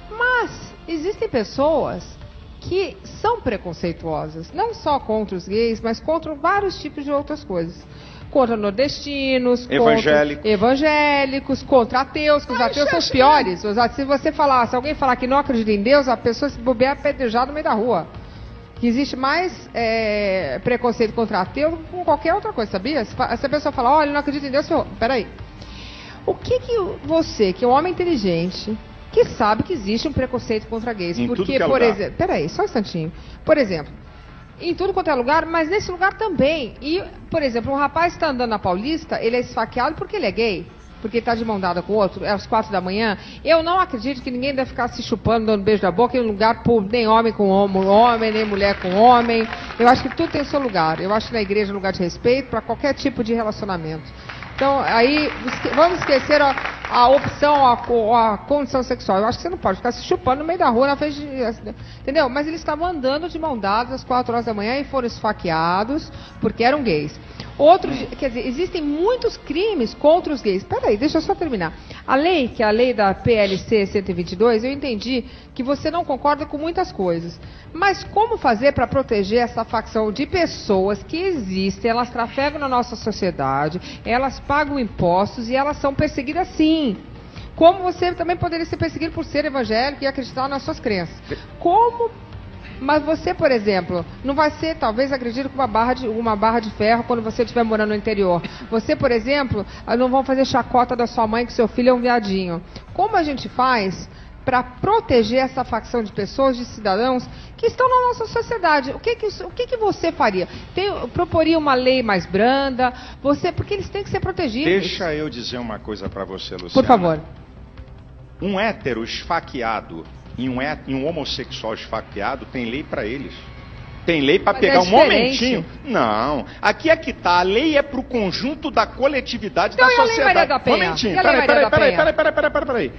Mas existem pessoas que são preconceituosas, não só contra os gays, mas contra vários tipos de outras coisas. Contra nordestinos, evangélicos, contra ateus, que os ateus são os piores. Se você falar, se alguém falar que não acredita em Deus, a pessoa se bobear apedrejada no meio da rua. Que existe mais preconceito contra ateu do que com qualquer outra coisa, sabia? Se a pessoa falar, olha, ele não acredita em Deus, peraí. O que você, que é um homem inteligente, que sabe que existe um preconceito contra gays, porque, por exemplo, peraí, só um instantinho. Por exemplo, em tudo quanto é lugar, mas nesse lugar também. E, por exemplo, um rapaz está andando na Paulista, ele é esfaqueado porque ele é gay, porque ele está de mão dada com o outro, é às 4 da manhã. Eu não acredito que ninguém deve ficar se chupando, dando beijo na boca em um lugar público, nem homem com homem, nem mulher com homem. Eu acho que tudo tem o seu lugar. Eu acho que na igreja é um lugar de respeito para qualquer tipo de relacionamento. Então, aí, vamos esquecer a opção, a condição sexual. Eu acho que você não pode ficar se chupando no meio da rua, na frente de... Entendeu? Mas eles estavam andando de mão dadas às 4 horas da manhã e foram esfaqueados porque eram gays. Quer dizer, existem muitos crimes contra os gays. Peraí, deixa eu só terminar. A lei, que é a lei da PLC 122, eu entendi que você não concorda com muitas coisas. Mas como fazer para proteger essa facção de pessoas que existem, elas trafegam na nossa sociedade, elas pagam impostos e elas são perseguidas sim. Como você também poderia ser perseguido por ser evangélico e acreditar nas suas crenças. Mas você, por exemplo, não vai ser, talvez, agredido com uma barra de ferro quando você estiver morando no interior. Você, por exemplo, não vão fazer chacota da sua mãe que seu filho é um viadinho. Como a gente faz para proteger essa facção de pessoas, de cidadãos que estão na nossa sociedade? O que você faria? Proporia uma lei mais branda? Porque eles têm que ser protegidos. Deixa eu dizer uma coisa para você, Luciana. Por favor. Um hétero esfaqueado e um homossexual esfaqueado tem lei para eles. Tem lei para pegar um momentinho. Não. Aqui é que tá. A lei é para o conjunto da coletividade da sociedade. Momentinho. Peraí.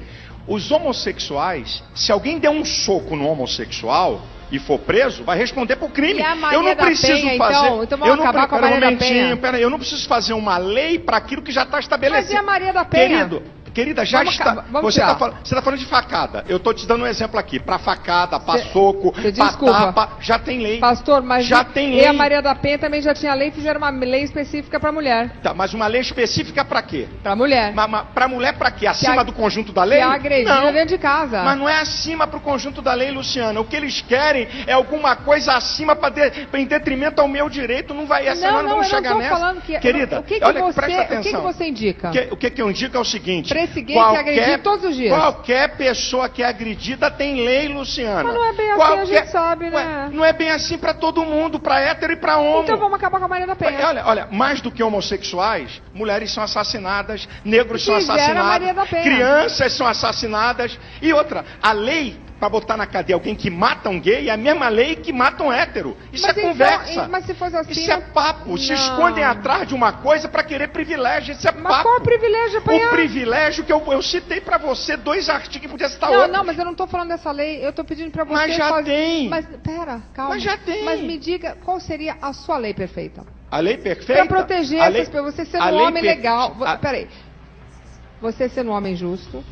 Os homossexuais, se alguém der um soco no homossexual e for preso, vai responder por crime. Eu não preciso fazer. Então vamos acabar com a Maria da Penha. Eu não preciso fazer uma lei para aquilo que já está estabelecido. Mas e a Maria da Penha? Querida, já está. Você está falando de facada. Eu estou te dando um exemplo aqui. Para facada, para soco, para tapa, já tem lei. Pastor, mas já tem lei. E a Maria da Penha também já tinha lei, fizeram uma lei específica para mulher. Tá, mas uma lei específica para quê? Para mulher. Para mulher para quê? Acima do conjunto da lei? Que agredida dentro de casa. Mas não é acima para o conjunto da lei, Luciana. O que eles querem é alguma coisa acima em detrimento ao meu direito. Não vai essa, nós não vamos chegar nessa. Falando que, querida, presta atenção. O que você indica? O que eu indico é o seguinte. Para esse gay que agredido todos os dias. Qualquer pessoa que é agredida tem lei, Luciana. Mas não é bem assim, a gente sabe, né? Não é bem assim para todo mundo, para hétero e para homem. Então vamos acabar com a Maria da Penha. Olha, mais do que homossexuais, mulheres são assassinadas, negros são assassinados, crianças são assassinadas. E outra, a lei para botar na cadeia alguém que mata um gay é a mesma lei que mata um hétero. Isso é conversa. Mas se fosse assim... Isso é papo. Se escondem atrás de uma coisa para querer privilégio. Isso é papo. Mas qual o privilégio, apanhar? O privilégio que eu citei para você 2 artigos, podia citar outros. Não, mas eu não estou falando dessa lei. Eu estou pedindo para você... Mas já tem. Mas, pera, calma. Mas já tem. Mas me diga, qual seria a sua lei perfeita? A lei perfeita? Para proteger essas pessoas. Você sendo um homem legal... Peraí. Você sendo um homem justo.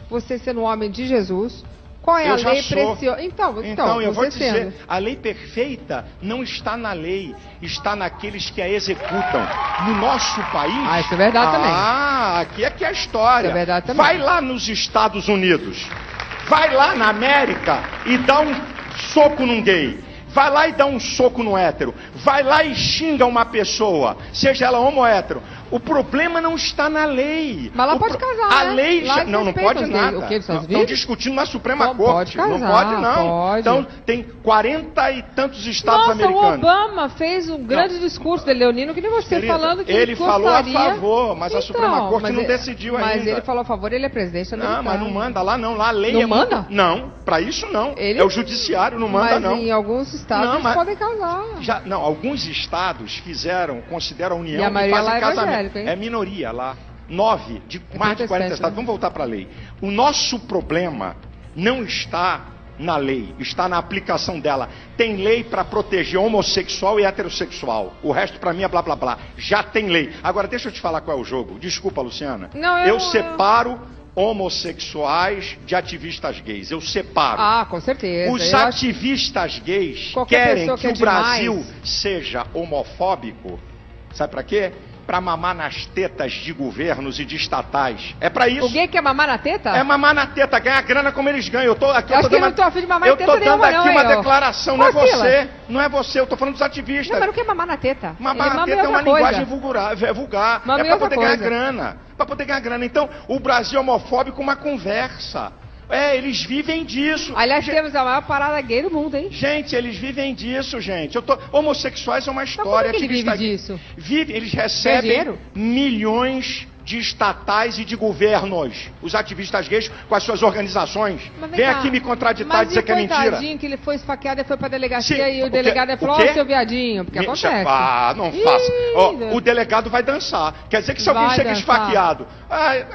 Você sendo um homem de Jesus... Qual é a lei preciosa? Então, eu vou dizer, a lei perfeita não está na lei, está naqueles que a executam. No nosso país... isso é verdade também. Aqui é que é a história. Isso é verdade também. Vai lá nos Estados Unidos, vai lá na América e dá um soco num gay. Vai lá e dá um soco no hétero. Vai lá e xinga uma pessoa, seja ela homo ou hétero. O problema não está na lei. Mas lá pode casar, A lei lá não pode nada. O quê? Estão discutindo na Suprema Corte. Pode casar, não pode, não. Pode. Então, tem 40 e tantos estados americanos. O Obama fez um grande discurso de Leonino, que nem você Querida, falando que ele gostaria... falou a favor, mas a Suprema Corte não decidiu ainda. Mas ele falou a favor, ele é presidente americano. Não, mas não manda lá, não. Lá a lei não manda? Muito... Não, para isso não. É o judiciário, não manda, mas não. Mas em alguns estados eles podem casar. Não, alguns estados consideram a união e a maioria fazem lá é casamento. Hein? É minoria lá. 9 de mais de 40 estados. Vamos voltar para a lei. O nosso problema não está na lei, está na aplicação dela. Tem lei para proteger homossexual e heterossexual. O resto para mim é blá blá blá. Já tem lei. Agora deixa eu te falar qual é o jogo. Desculpa, Luciana. Eu separo homossexuais de ativistas gays. Eu separo. Ah, com certeza. Os ativistas gays querem que o Brasil seja homofóbico. Sabe para quê? Para mamar nas tetas de governos e de estatais. É para isso. O gay quer mamar na teta? É mamar na teta, ganhar grana como eles ganham. Eu acho que eu não tô afim de mamar na teta nenhuma, não. Eu tô dando aqui uma declaração, não é você. Não é você, eu tô falando dos ativistas. Não, mas não quer mamar na teta. Mamar na teta é uma linguagem vulgar. É para poder ganhar grana. Para poder ganhar grana. Então, o Brasil é homofóbico, uma conversa. Eles vivem disso. Aliás, temos a maior parada gay do mundo, hein? Gente, eles vivem disso, gente. Homossexuais é uma história. Mas como que ele vive disso? Eles recebem milhões de estatais e de governos. Os ativistas gays com as suas organizações. Vem aqui me contraditar e dizer que é mentira. Mas o que ele foi esfaqueado e foi pra delegacia e o delegado falou, seu viadinho, porque acontece. Não faça. O delegado vai dançar. Quer dizer que se alguém chega esfaqueado,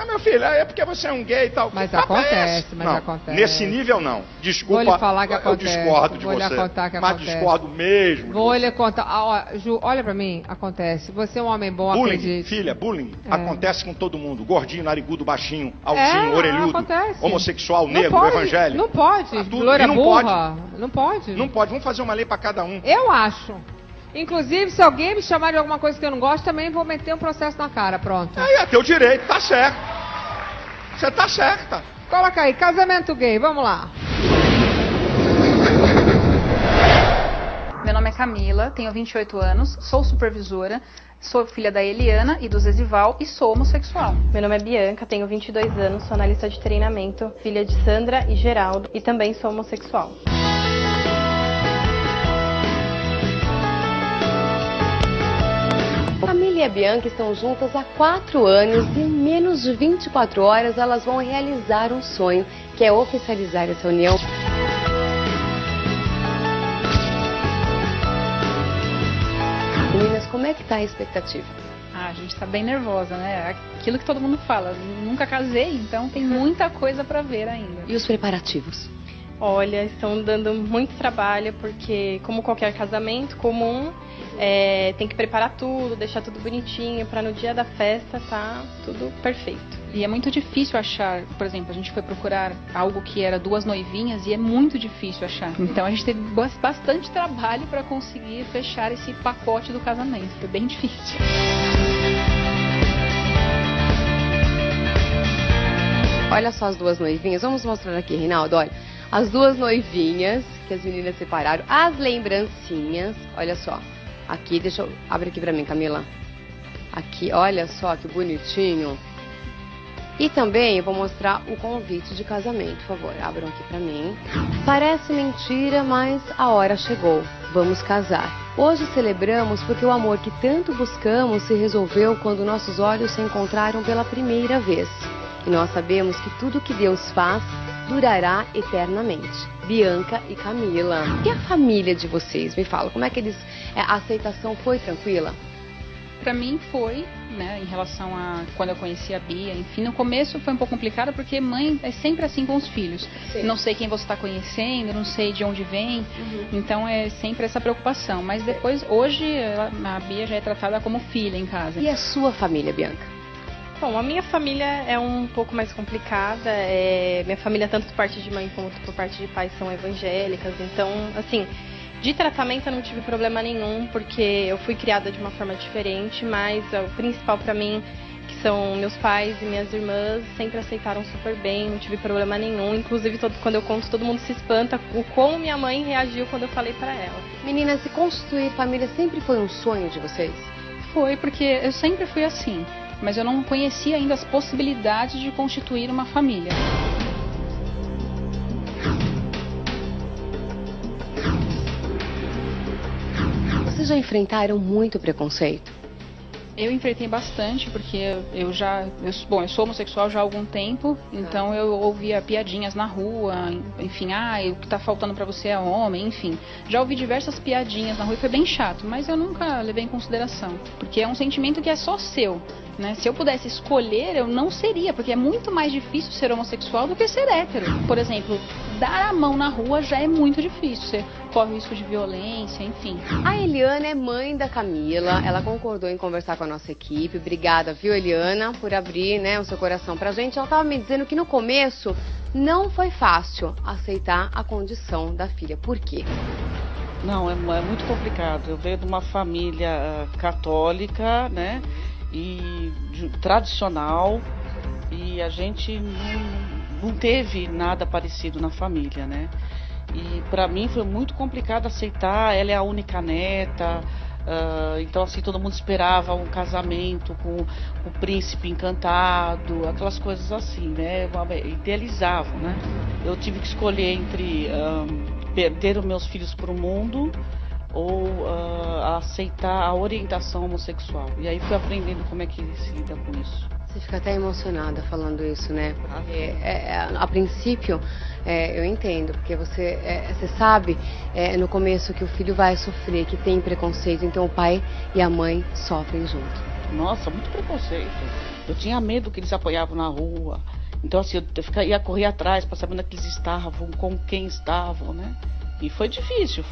meu filho, é porque você é um gay e tal. Mas acontece, acontece. Nesse nível não. Desculpa, vou lhe falar que eu discordo de você. Vou lhe contar que mas acontece. Discordo mesmo. Vou lhe contar. Ju, olha pra mim, acontece. Você é um homem bom, acredite. Filha, bullying acontece com todo mundo. Gordinho, narigudo, baixinho, altinho, orelhudo, acontece. Homossexual, negro, evangélico. Não pode. Loira burra. Não pode. Não pode. Vamos fazer uma lei pra cada um. Eu acho. Inclusive, se alguém me chamar de alguma coisa que eu não gosto, também vou meter um processo na cara, pronto. É teu direito, tá certo. Você tá certa. Coloca aí, casamento gay, vamos lá. Meu nome é Camila, tenho 28 anos, sou supervisora, sou filha da Eliana e do Zesival e sou homossexual. Meu nome é Bianca, tenho 22 anos, sou analista de treinamento, filha de Sandra e Geraldo e também sou homossexual. A Camila e a Bianca estão juntas há 4 anos e em menos de 24 horas elas vão realizar um sonho, que é oficializar essa união. Meninas, como é que tá a expectativa? A gente tá bem nervosa, né? Aquilo que todo mundo fala, nunca casei, então tem muita coisa pra ver ainda. E os preparativos? Olha, estão dando muito trabalho, porque como qualquer casamento comum, tem que preparar tudo, deixar tudo bonitinho, pra no dia da festa tá tudo perfeito. E é muito difícil achar, por exemplo, a gente foi procurar algo que era 2 noivinhas e é muito difícil achar. Então a gente teve bastante trabalho para conseguir fechar esse pacote do casamento. Foi bem difícil. Olha só as 2 noivinhas. Vamos mostrar aqui, Reinaldo. Olha, as 2 noivinhas que as meninas separaram. As lembrancinhas. Olha só. Aqui, abre aqui pra mim, Camila. Aqui, olha só que bonitinho. E também eu vou mostrar o convite de casamento, por favor, abram aqui pra mim. Parece mentira, mas a hora chegou. Vamos casar. Hoje celebramos porque o amor que tanto buscamos se resolveu quando nossos olhos se encontraram pela primeira vez. E nós sabemos que tudo que Deus faz durará eternamente. Bianca e Camila. E a família de vocês? Me fala, como é que a aceitação foi tranquila? Pra mim foi, né, em relação a quando eu conheci a Bia, enfim, no começo foi um pouco complicado porque mãe é sempre assim com os filhos. Sim. Não sei quem você está conhecendo, não sei de onde vem, então é sempre essa preocupação. Mas depois, hoje, a Bia já é tratada como filha em casa. E a sua família, Bianca? Bom, a minha família é um pouco mais complicada. Minha família, tanto por parte de mãe como por parte de pai, são evangélicas, então, assim... De tratamento eu não tive problema nenhum, porque eu fui criada de uma forma diferente, mas o principal pra mim, que são meus pais e minhas irmãs, sempre aceitaram super bem, não tive problema nenhum. Inclusive, quando eu conto, todo mundo se espanta com como minha mãe reagiu quando eu falei pra ela. Meninas, se constituir família sempre foi um sonho de vocês? foi, porque eu sempre fui assim, mas eu não conhecia ainda as possibilidades de constituir uma família. Vocês já enfrentaram muito preconceito? Eu enfrentei bastante, porque eu sou homossexual já há algum tempo, então eu ouvia piadinhas na rua, enfim, o que tá faltando pra você é homem, enfim. Já ouvi diversas piadinhas na rua e foi bem chato, mas eu nunca levei em consideração, porque é um sentimento que é só seu, né? Se eu pudesse escolher, eu não seria, porque é muito mais difícil ser homossexual do que ser hétero. Por exemplo, dar a mão na rua já é muito difícil, você corre o risco de violência, enfim. A Eliana é mãe da Camila, ela concordou em conversar com a nossa equipe. Obrigada, viu, Eliana, por abrir, né, o seu coração pra gente. Ela estava me dizendo que no começo não foi fácil aceitar a condição da filha. Por quê? Não, é muito complicado. Eu venho de uma família católica, né, e tradicional, e a gente não teve nada parecido na família, né? E para mim foi muito complicado aceitar. Ela é a única neta, então assim, todo mundo esperava um casamento com o príncipe encantado, aquelas coisas assim, né? Idealizavam, né? Eu tive que escolher entre perder os meus filhos para o mundo ou aceitar a orientação homossexual. E aí fui aprendendo como é que se lida com isso. Você fica até emocionada falando isso, né? Porque, a princípio, eu entendo, porque você sabe no começo que o filho vai sofrer, que tem preconceito, então o pai e a mãe sofrem junto. Nossa, muito preconceito. Eu tinha medo que eles apoiavam na rua. Então, assim, eu ia correr atrás para saber onde é que eles estavam, com quem estavam, né? E foi difícil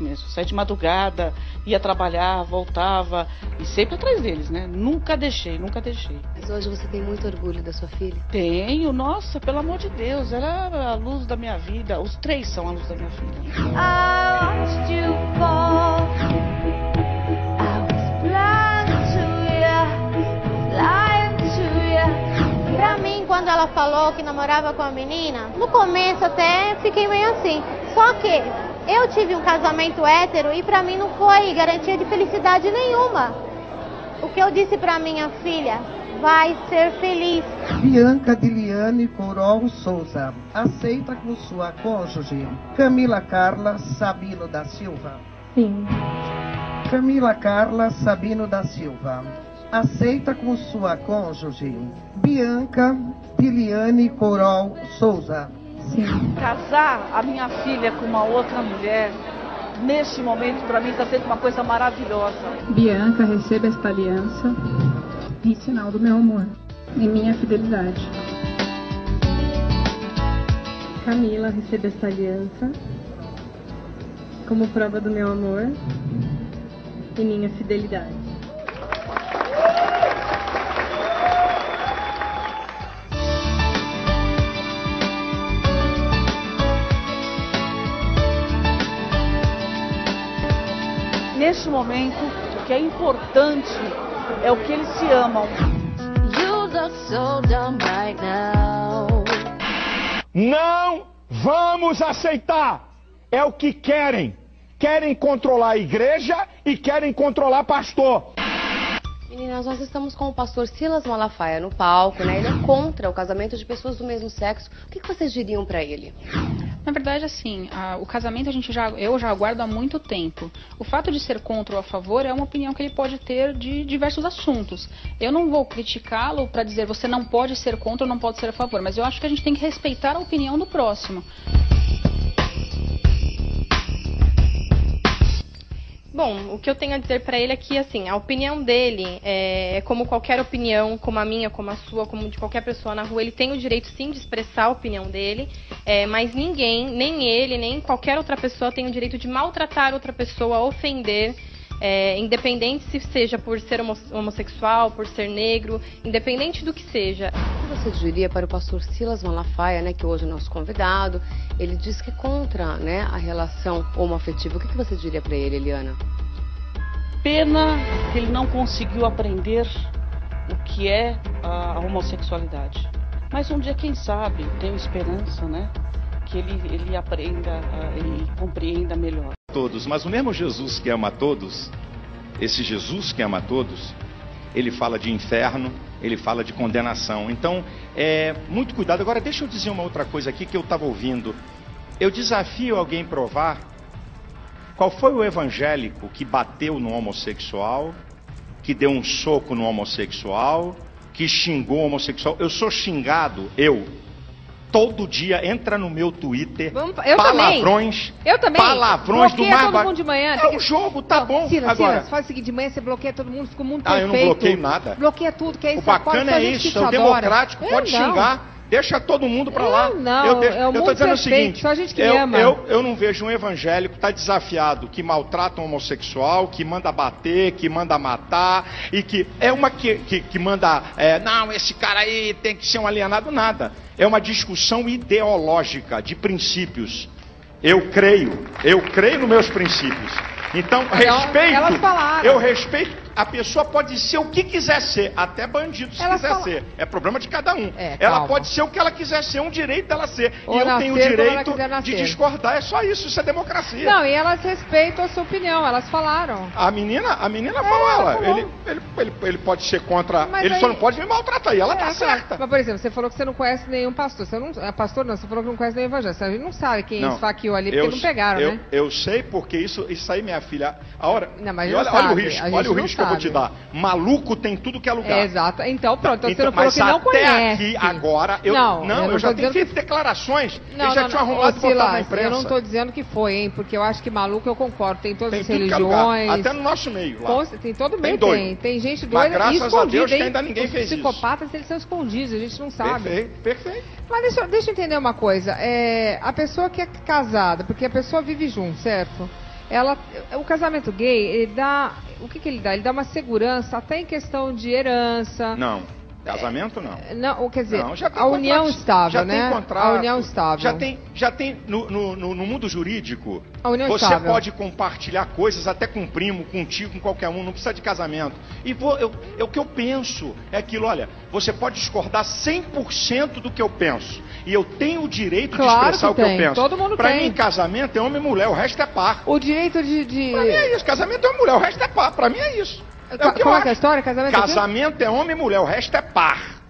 mesmo. Saí de madrugada, ia trabalhar, voltava, e sempre atrás deles, né? Nunca deixei. Mas hoje você tem muito orgulho da sua filha? Tenho, nossa, pelo amor de Deus, ela é a luz da minha vida. Os três são a luz da minha filha. Pra mim, quando ela falou que namorava com a menina, no começo até fiquei meio assim. Só que eu tive um casamento hétero e pra mim não foi garantia de felicidade nenhuma. O que eu disse pra minha filha, vai ser feliz. Bianca Diliane Corol Souza aceita com sua cônjuge Camila Carla Sabino da Silva? Sim. Camila Carla Sabino da Silva aceita com sua cônjuge Bianca Diliane Corol Souza? Sim. Casar a minha filha com uma outra mulher, neste momento, para mim, está sendo uma coisa maravilhosa. Bianca, receba esta aliança em sinal do meu amor e minha fidelidade. Camila, receba esta aliança como prova do meu amor e minha fidelidade. Neste momento, o que é importante é o que eles se amam. Não vamos aceitar! É o que querem. Querem controlar a igreja e querem controlar pastor. Meninas, nós estamos com o pastor Silas Malafaia no palco, né? Ele é contra o casamento de pessoas do mesmo sexo. O que vocês diriam pra ele? Na verdade, assim, o casamento eu já aguardo há muito tempo. O fato de ser contra ou a favor é uma opinião que ele pode ter de diversos assuntos. Eu não vou criticá-lo para dizer você não pode ser contra ou não pode ser a favor, mas eu acho que a gente tem que respeitar a opinião do próximo. Bom, o que eu tenho a dizer para ele é que, assim, a opinião dele é como qualquer opinião, como a minha, como a sua, como de qualquer pessoa na rua. Ele tem o direito, sim, de expressar a opinião dele, mas ninguém, nem ele, nem qualquer outra pessoa tem o direito de maltratar outra pessoa, ofender, independente se seja por ser homossexual, por ser negro, independente do que seja. O que você diria para o pastor Silas Malafaia, né, que hoje é nosso convidado? Ele diz que é contra, né, a relação homoafetiva. O que você diria para ele, Eliana? Pena que ele não conseguiu aprender o que é a homossexualidade. Mas um dia, quem sabe, tenho esperança, né, que ele aprenda e compreenda melhor. Todos, mas o mesmo Jesus que ama a todos, esse Jesus que ama a todos, ele fala de inferno, ele fala de condenação. Então, muito cuidado. Agora, deixa eu dizer uma outra coisa aqui que eu estava ouvindo. Eu desafio alguém a provar qual foi o evangélico que bateu no homossexual, que deu um soco no homossexual, que xingou o homossexual. Eu sou xingado, todo dia entra no meu Twitter, palavrões, eu também. Palavrões do mais todo mundo de manhã. É o jogo, tá bom. Silas, faz o seguinte, de manhã você bloqueia todo mundo, fica o mundo perfeito. Eu não bloqueio nada. Bloqueia tudo, que é isso. O bacana é isso, é o democrático, pode xingar. Deixa todo mundo pra lá. Eu tô dizendo o seguinte, só a gente que ama. Eu não vejo um evangélico tá desafiado, que maltrata um homossexual, que manda bater, que manda matar, e que é uma que manda, não, esse cara aí tem que ser um alienado, nada. É uma discussão ideológica, de princípios. Eu creio nos meus princípios. Então, eu respeito. A pessoa pode ser o que quiser ser, até bandido se quiser ser. É problema de cada um. Ela pode ser o que ela quiser ser, um direito dela ser. E eu tenho o direito de discordar, é só isso é democracia. Não, e elas respeitam a sua opinião, elas falaram. A menina falou, ele pode ser contra, ele só não pode me maltratar, e ela tá certa. Mas, por exemplo, você falou que você não conhece nenhum pastor. Você não, pastor não, você falou que não conhece nenhum evangelho. A gente não sabe quem esfaqueou ali, porque não pegaram, né? Eu sei porque isso aí, minha filha, a hora... Não, mas olha o risco que eu vou te dar. Maluco tem tudo que é lugar. Exato. Então, pronto. Você não falou que não conhece. Até aqui, agora, eu já tenho feito declarações. Eles já tinham arrumado e botado na imprensa. Eu não estou dizendo que foi, hein? Porque eu acho que maluco eu concordo. Tem todas as religiões. Até no nosso meio lá. Tem todo meio, tem gente doida. Mas graças a Deus que ainda ninguém fez isso. Os psicopatas, eles são escondidos, a gente não sabe. Perfeito. Mas deixa eu entender uma coisa. A pessoa que é casada, porque a pessoa vive junto, certo? O casamento gay, ele dá... O que ele dá? Ele dá uma segurança até em questão de herança. Não. Casamento não. Não, quer dizer, não, a união estável, né? Tem contrato, a união estável. Já tem no mundo jurídico, você estável. Pode compartilhar coisas até com um primo, com um tio, com qualquer um, não precisa de casamento. E o que eu penso é aquilo, olha, você pode discordar 100% do que eu penso. E eu tenho o direito de expressar o que eu penso. Todo mundo pra mim, casamento é homem e mulher, o resto é par. O direito de... Pra mim é isso, casamento é homem e mulher, o resto é par. Pra mim é isso. Como é que é a história? Casamento é homem e mulher, o resto é par.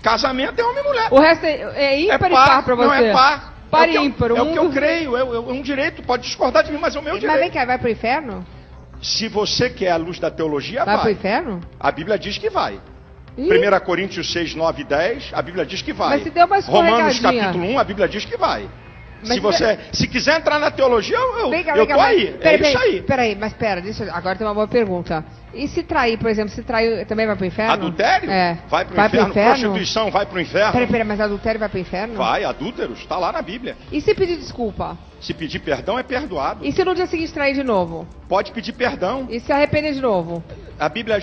Casamento é homem e mulher. O resto é ímpar e par pra você? Não é par. Par e ímpar. É o que eu creio, é um direito, pode discordar de mim, mas é o meu direito. Mas vem cá, vai pro inferno? Se você quer a luz da teologia, vai pro inferno? A Bíblia diz que vai. 1 Coríntios 6, 9 e 10, a Bíblia diz que vai. Mas se deu uma Romanos capítulo 1, a Bíblia diz que vai. Se quiser entrar na teologia, eu tô aí. Isso aí. Peraí, agora tem uma boa pergunta. E se trair, por exemplo, também vai pro inferno? Adultério? Vai pro inferno. Prostituição vai pro inferno. Peraí, mas adultério vai pro inferno? Vai, adúlteros, tá lá na Bíblia. E se pedir desculpa? Se pedir perdão, é perdoado. E se no dia seguinte trair de novo? Pode pedir perdão. E se arrepender de novo? A Bíblia,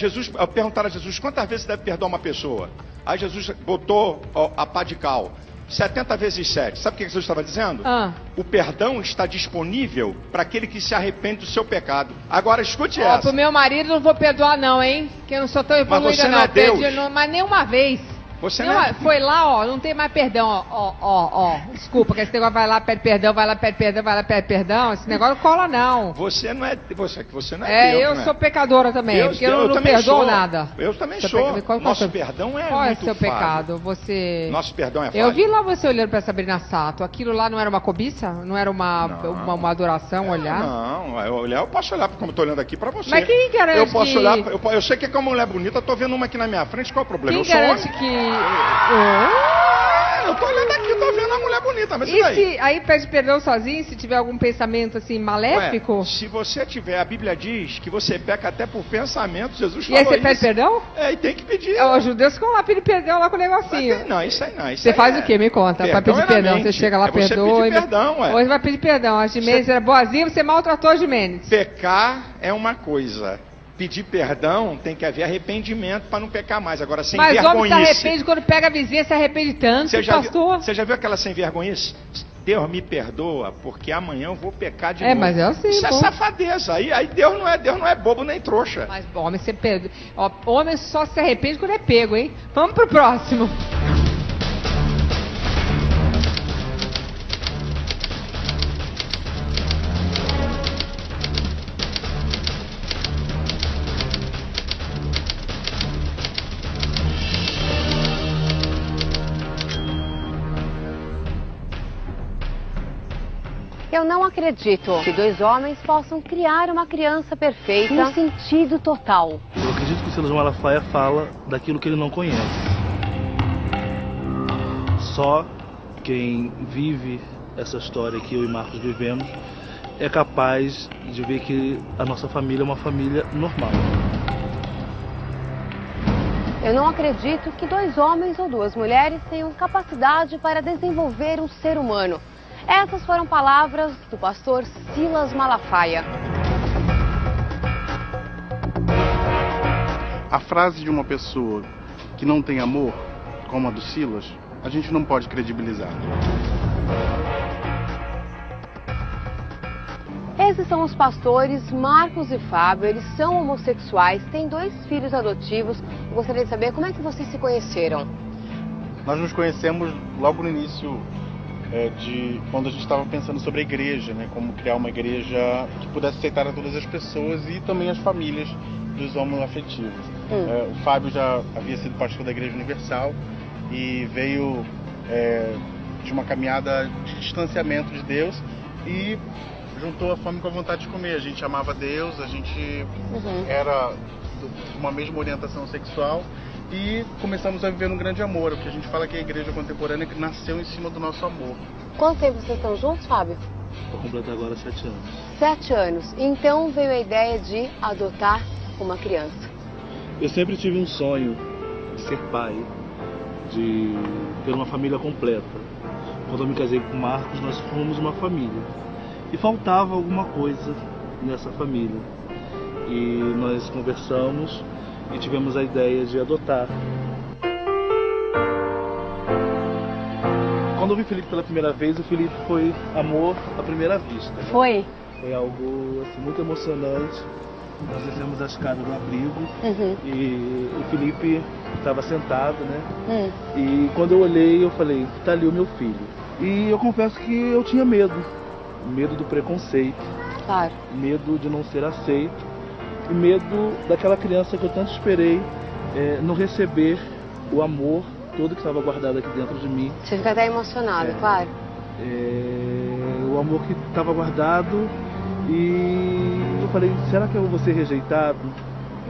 perguntaram a Jesus, quantas vezes deve perdoar uma pessoa? Aí Jesus botou a pá de cal. 70 vezes 7. Sabe o que Jesus estava dizendo? O perdão está disponível para aquele que se arrepende do seu pecado. Agora escute essa. Pro meu marido não vou perdoar não, hein? Que eu não sou tão evoluída. Mas você não é Deus. Mas nenhuma vez. Você não é... Foi lá, não tem mais perdão, Desculpa, que esse negócio vai lá, pede perdão, vai lá, pede perdão, vai lá, pede perdão. Esse negócio não cola, não. Você não é Deus, eu sou pecadora também, porque eu não perdoo nada. Eu também sou. Nosso perdão é muito Qual é o seu pecado? Nosso perdão é falho. Eu vi lá você olhando pra Sabrina Sato. Aquilo lá não era uma cobiça? Não era uma adoração, olhar? Não, eu posso olhar como eu tô olhando aqui pra você. Mas quem garante eu posso olhar, eu sei que é uma mulher bonita, tô vendo uma aqui na minha frente, qual é o problema? Quem garante que... Eu tô olhando aqui, tô vendo a mulher bonita, mas e se aí pede perdão sozinho, se tiver algum pensamento assim maléfico? Se você tiver, a Bíblia diz que você peca até por pensamento, Jesus falou isso. E aí você pede perdão? E tem que pedir. Os judeus ficam lá pedindo perdão lá com o negocinho. Não, isso aí não. Você faz o quê? Me conta, pra pedir perdão. Você chega lá, perdoa. Você pedir perdão, Ou você vai pedir perdão. A Jimenez era boazinha, você maltratou a Jimenez. Pecar é uma coisa. Pedir perdão, tem que haver arrependimento para não pecar mais. Agora, sem vergonhice... Mas homem se arrepende quando pega a vizinha, se arrepende tanto, pastor. Você já viu aquela sem vergonhice? Deus me perdoa, porque amanhã eu vou pecar de novo. Mas é assim, isso é safadeza. Aí Deus não é bobo nem trouxa. Mas homem, você perdoa. Homem só se arrepende quando é pego, hein? Vamos pro próximo. Eu não acredito que dois homens possam criar uma criança perfeita no sentido total. Eu acredito que o Silas Malafaia fala daquilo que ele não conhece. Só quem vive essa história que eu e Marcos vivemos é capaz de ver que a nossa família é uma família normal. Eu não acredito que dois homens ou duas mulheres tenham capacidade para desenvolver um ser humano. Essas foram palavras do pastor Silas Malafaia. A frase de uma pessoa que não tem amor, como a do Silas, a gente não pode credibilizar. Esses são os pastores Marcos e Fábio. Eles são homossexuais, têm 2 filhos adotivos. Eu gostaria de saber como é que vocês se conheceram. Nós nos conhecemos logo no início de quando a gente estava pensando sobre a igreja, né? Como criar uma igreja que pudesse aceitar a todas as pessoas e também as famílias dos homoafetivos. O Fábio já havia sido pastor da Igreja Universal e veio de uma caminhada de distanciamento de Deus e juntou a fome com a vontade de comer. A gente amava Deus, a gente era de uma mesma orientação sexual e começamos a viver um grande amor. O que a gente fala que a igreja contemporânea que nasceu em cima do nosso amor. Quanto tempo vocês estão juntos, Fábio? Vou completar agora 7 anos. 7 anos. Então veio a ideia de adotar uma criança. Eu sempre tive um sonho de ser pai, de ter uma família completa. Quando eu me casei com o Marcos, nós fomos uma família. E faltava alguma coisa nessa família. E nós conversamos e tivemos a ideia de adotar. Quando eu vi o Felipe pela primeira vez, o Felipe foi amor à primeira vista. Né? Foi? Foi algo assim, muito emocionante. Nós descemos a escada do abrigo e o Felipe estava sentado, né? E quando eu olhei, eu falei, tá ali o meu filho. E eu confesso que eu tinha medo. Medo do preconceito. Claro. Medo de não ser aceito. E medo daquela criança que eu tanto esperei não receber o amor todo que estava guardado aqui dentro de mim. Você fica até emocionado, claro. O amor que estava guardado. E eu falei, será que eu vou ser rejeitado?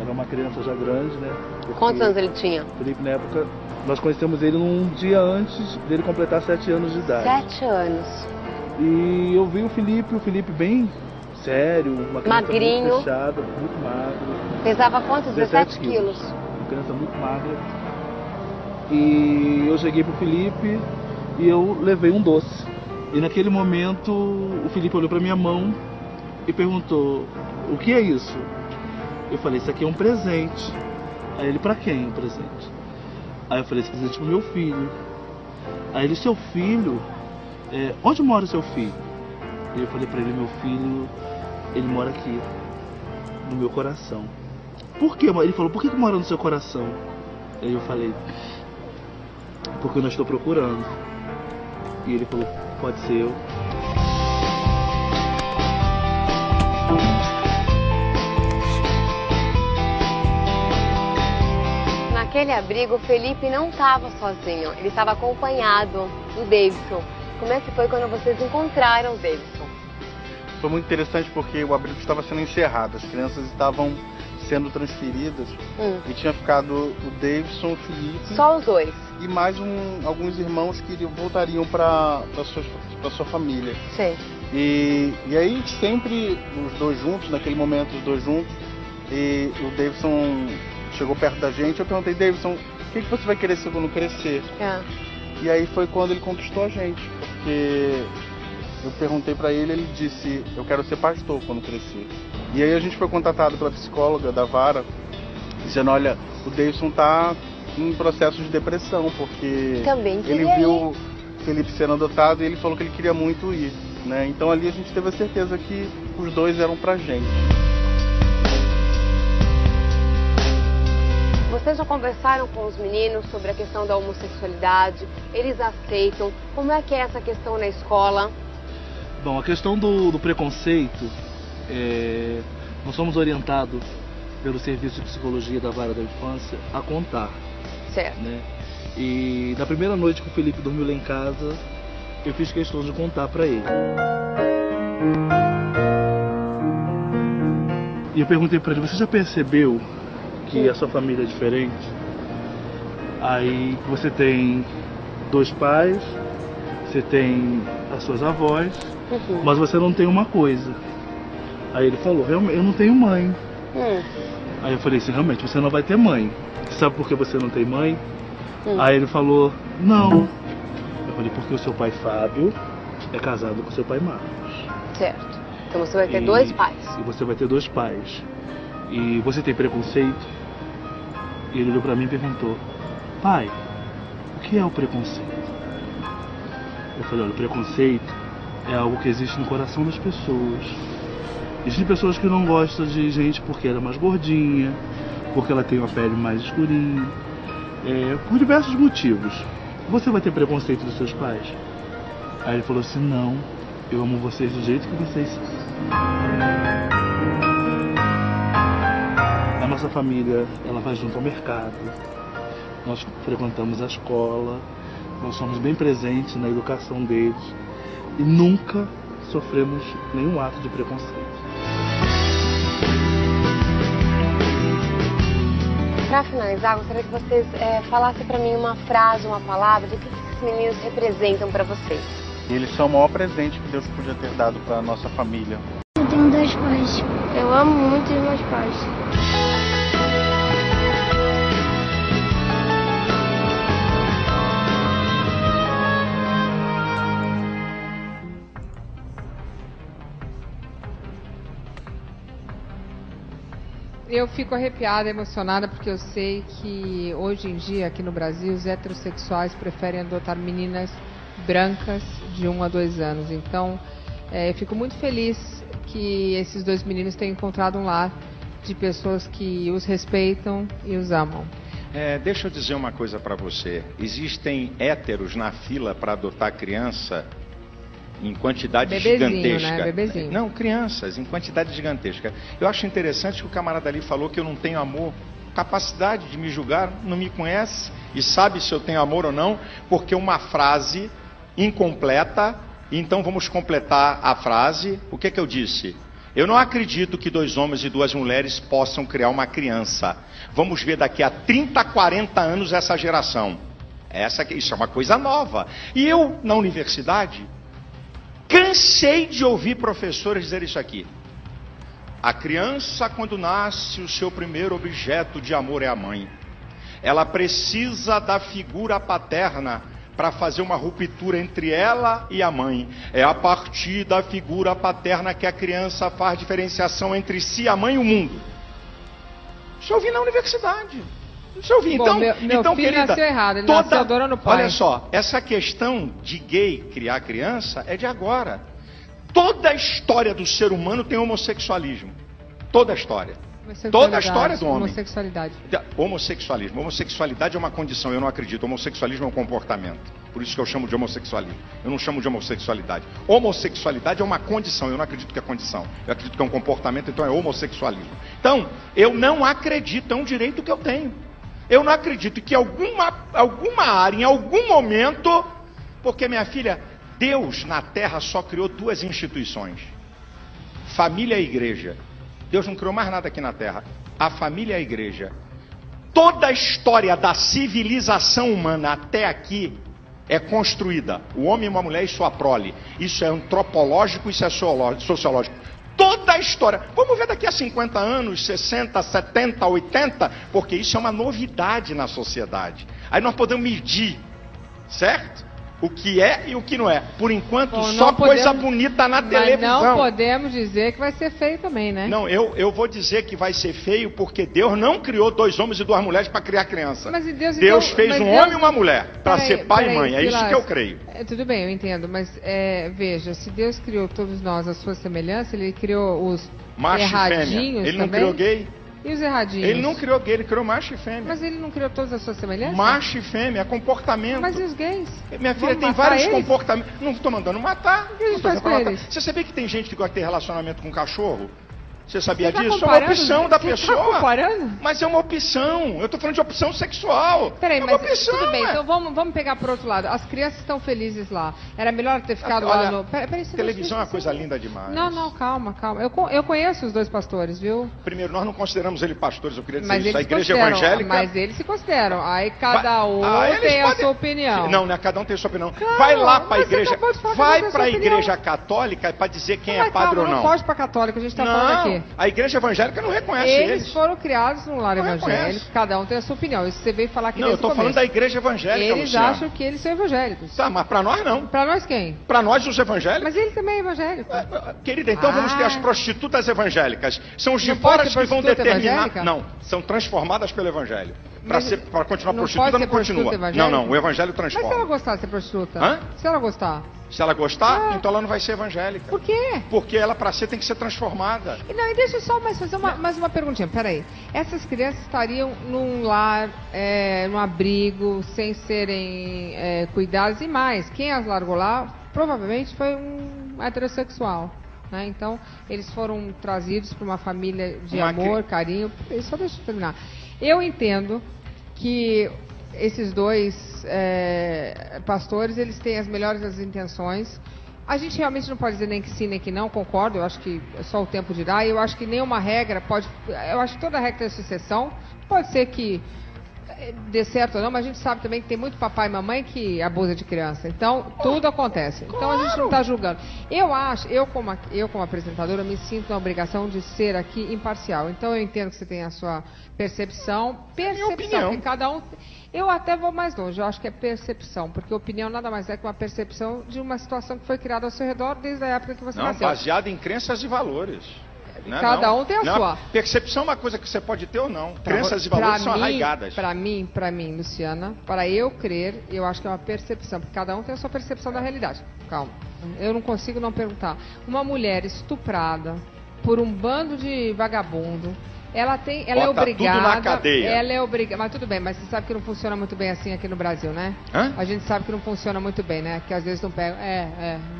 Era uma criança já grande, né? Quantos anos ele tinha? Felipe, na época, nós conhecemos ele num dia antes dele completar 7 anos de idade. 7 anos. E eu vi o Felipe bem sério, uma criança magrinho, muito fechada, muito magro. Pesava quanto? 17 quilos. Uma criança muito magra. E eu cheguei pro Felipe e eu levei um doce. E naquele momento o Felipe olhou pra minha mão e perguntou, o que é isso? Eu falei, isso aqui é um presente. Aí ele, pra quem o presente? Aí eu falei, esse presente é pro meu filho. Aí ele, seu filho? Onde mora o seu filho? E eu falei pra ele, meu filho, ele mora aqui, no meu coração. Por quê? Ele falou, por que mora no seu coração? Aí eu falei, porque eu não estou procurando. E ele falou, pode ser eu. Naquele abrigo, o Felipe não estava sozinho, ele estava acompanhado do Davidson. Como é que foi quando vocês encontraram o Davidson? Foi muito interessante porque o abrigo estava sendo encerrado, as crianças estavam sendo transferidas e tinha ficado o Davidson, o Felipe... Só os dois? E mais alguns irmãos que voltariam para sua família. Sim. E aí sempre os dois juntos, naquele momento os dois juntos, e o Davidson chegou perto da gente, eu perguntei, Davidson, o que você vai querer ser quando crescer? E aí foi quando ele conquistou a gente, porque eu perguntei pra ele, ele disse, eu quero ser pastor quando crescer. E aí a gente foi contatado pela psicóloga da Vara, dizendo, olha, o Davidson tá em processo de depressão, porque ele viu o Felipe sendo adotado e ele falou que ele queria muito ir, né? Então ali a gente teve a certeza que os dois eram pra gente. Vocês já conversaram com os meninos sobre a questão da homossexualidade? Eles aceitam? Como é que é essa questão na escola? Bom, a questão do preconceito, nós somos orientados pelo Serviço de Psicologia da Vara da Infância a contar. Certo. Né? E na primeira noite que o Felipe dormiu lá em casa, eu fiz questão de contar para ele. E eu perguntei pra ele, você já percebeu que a sua família é diferente? Aí você tem 2 pais, você tem as suas avós, mas você não tem uma coisa. Aí ele falou, realmente, eu não tenho mãe. Aí eu falei assim, realmente, você não vai ter mãe. Sabe por que você não tem mãe? Aí ele falou, não. Eu falei, porque o seu pai Fábio é casado com o seu pai Marcos. Certo. Então você vai ter 2 pais. E você vai ter 2 pais. E você tem preconceito? E ele olhou pra mim e perguntou, pai, o que é o preconceito? Eu falei, olha, o preconceito é algo que existe no coração das pessoas. Existem pessoas que não gostam de gente porque ela é mais gordinha, porque ela tem uma pele mais escurinha, por diversos motivos. Você vai ter preconceito dos seus pais? Aí ele falou assim, não, eu amo vocês do jeito que vocês são. A nossa família, ela vai junto ao mercado, nós frequentamos a escola, nós somos bem presentes na educação deles e nunca sofremos nenhum ato de preconceito. Para finalizar, gostaria que vocês falassem para mim uma frase, uma palavra, do que esses meninos representam para vocês. Eles são o maior presente que Deus podia ter dado para nossa família. Eu tenho 2 pais. Eu amo muito os meus pais. Eu fico arrepiada, emocionada, porque eu sei que hoje em dia, aqui no Brasil, os heterossexuais preferem adotar meninas brancas de 1 a 2 anos. Então, eu fico muito feliz que esses 2 meninos tenham encontrado um lar de pessoas que os respeitam e os amam. Deixa eu dizer uma coisa para você. Existem héteros na fila para adotar criança em quantidade gigantesca. Né? Bebezinho. Não, crianças, em quantidade gigantesca. Eu acho interessante que o camarada ali falou que eu não tenho amor, capacidade de me julgar, não me conhece e sabe se eu tenho amor ou não, porque uma frase incompleta, então vamos completar a frase. O que eu disse? Eu não acredito que 2 homens e 2 mulheres possam criar uma criança. Vamos ver daqui a 30, 40 anos essa geração. Isso é uma coisa nova. E eu, na universidade, cansei de ouvir professores dizer isso aqui. A criança, quando nasce, o seu primeiro objeto de amor é a mãe. Ela precisa da figura paterna para fazer uma ruptura entre ela e a mãe. É a partir da figura paterna que a criança faz diferenciação entre si, a mãe e o mundo. Isso eu ouvi na universidade. Isso eu ouvi. Bom, meu então filho querida, nasceu errado, ele nasceu adorando o pai. Olha só, essa questão de gay criar criança é de agora. Toda a história do ser humano tem homossexualismo. Toda a história. Toda a história do homem. Homossexualidade. Homossexualismo. Homossexualidade é uma condição, eu não acredito. Homossexualismo é um comportamento. Por isso que eu chamo de homossexualismo. Eu não chamo de homossexualidade. Homossexualidade é uma condição, eu não acredito que é condição. Eu acredito que é um comportamento, então é homossexualismo. Então, eu não acredito, é um direito que eu tenho. Eu não acredito que alguma área, em algum momento, porque minha filha, Deus na Terra só criou 2 instituições. Família e igreja. Deus não criou mais nada aqui na Terra. A família e a igreja. Toda a história da civilização humana até aqui é construída. O homem e uma mulher e sua prole. Isso é antropológico, isso é sociológico. Toda a história. Vamos ver daqui a 50 anos, 60, 70, 80, porque isso é uma novidade na sociedade. Aí nós podemos medir, certo? O que é e o que não é. Por enquanto, bom, só coisa bonita na televisão. Mas não podemos dizer que vai ser feio também, né? Não, eu vou dizer que vai ser feio porque Deus não criou 2 homens e 2 mulheres para criar criança. Mas Deus então, fez um homem e uma mulher para ser pai e mãe. É isso que eu creio. Tudo bem, eu entendo. Mas veja, se Deus criou todos nós à sua semelhança, Ele criou os macho erradinhos e fêmea. Ele também? Não criou gay? E os erradinhos? Ele não criou gay, ele criou macho e fêmea. Mas ele não criou todas as suas semelhanças? Macho e fêmea, comportamento. Mas e os gays? Minha filha, tem vários comportamentos. Não estou mandando matar. O que a gente faz com eles? Você sabia que tem gente que gosta de ter relacionamento com cachorro? Você sabia Você tá disso? É uma opção da você pessoa. Tá comparando? Mas é uma opção. Eu estou falando de opção sexual. Peraí, é mas opção, tudo bem, então vamos pegar por outro lado. As crianças estão felizes lá. Era melhor ter ficado lá no... Peraí, televisão é uma coisa linda demais. Não, calma. Eu conheço os dois pastores, viu? Primeiro, nós não consideramos eles pastores, eu queria dizer Mas isso. A eles igreja consideram, evangélica... Mas eles se consideram. Aí cada um eles tem a podem- sua opinião. Não, cada um tem a sua opinião. Calma, vai lá para a mas você igreja... acabou de falar que Vai você tem a para a sua opinião. igreja católica para dizer quem Mas é padre calma, ou não. Não pode para católica, a gente está falando aqui. A igreja evangélica não reconhece Eles foram criados num lar Não evangélico, reconhece. cada um tem a sua opinião. Isso você veio falar aqui Não, eu desde o estou falando começo. da igreja evangélica, Eles Luciana. acham que eles são evangélicos. Tá, mas para nós não. Para nós quem? Para nós os evangélicos. Mas ele também é evangélico. Querida, então vamos ter as prostitutas evangélicas. São os de Não pode fora ser que vão prostituta determinar. evangélica? Não, são transformadas pelo evangelho. Mas Para continuar não prostituta, pode não ser prostituta continua. evangélica? Não, o evangelho Mas transforma. se ela gostar de ser prostituta? Hã? Se ela gostar? Se ela gostar, então ela não vai ser evangélica. Por quê? Porque ela, para ser, tem que ser transformada. E não, e deixa eu só fazer mais uma perguntinha. Peraí. Essas crianças estariam num lar, num abrigo, sem serem cuidadas e mais. Quem as largou lá, provavelmente foi um heterossexual. Né? Então, eles foram trazidos para uma família de amor, carinho. Só deixa eu terminar. Eu entendo que esses dois pastores, eles têm as melhores das intenções. A gente realmente não pode dizer nem que sim, nem que não, concordo. Eu acho que só o tempo dirá. E eu acho que nenhuma regra pode... Eu acho que toda regra tem sua exceção. Pode ser que dê certo ou não, mas a gente sabe também que tem muito papai e mamãe que abusa de criança. Então, tudo acontece. Então, a gente não está julgando. Eu como apresentadora, me sinto na obrigação de ser aqui imparcial. Então, eu entendo que você tem a sua percepção. Percepção, que cada um... Eu até vou mais longe, eu acho que é percepção, porque opinião nada mais é que uma percepção de uma situação que foi criada ao seu redor desde a época que você nasceu. Baseada em crenças e valores. Cada um tem a sua. Percepção é uma coisa que você pode ter ou não. Crenças e valores são arraigadas. Para mim, Luciana, para eu crer, eu acho que é uma percepção, porque cada um tem a sua percepção da realidade. Calma, eu não consigo não perguntar. Uma mulher estuprada por um bando de vagabundo, ela é obrigada. Tudo na cadeia. Ela é obrigada. Mas tudo bem, mas você sabe que não funciona muito bem assim aqui no Brasil, né? Hã? A gente sabe que não funciona muito bem, né? Que às vezes não pega.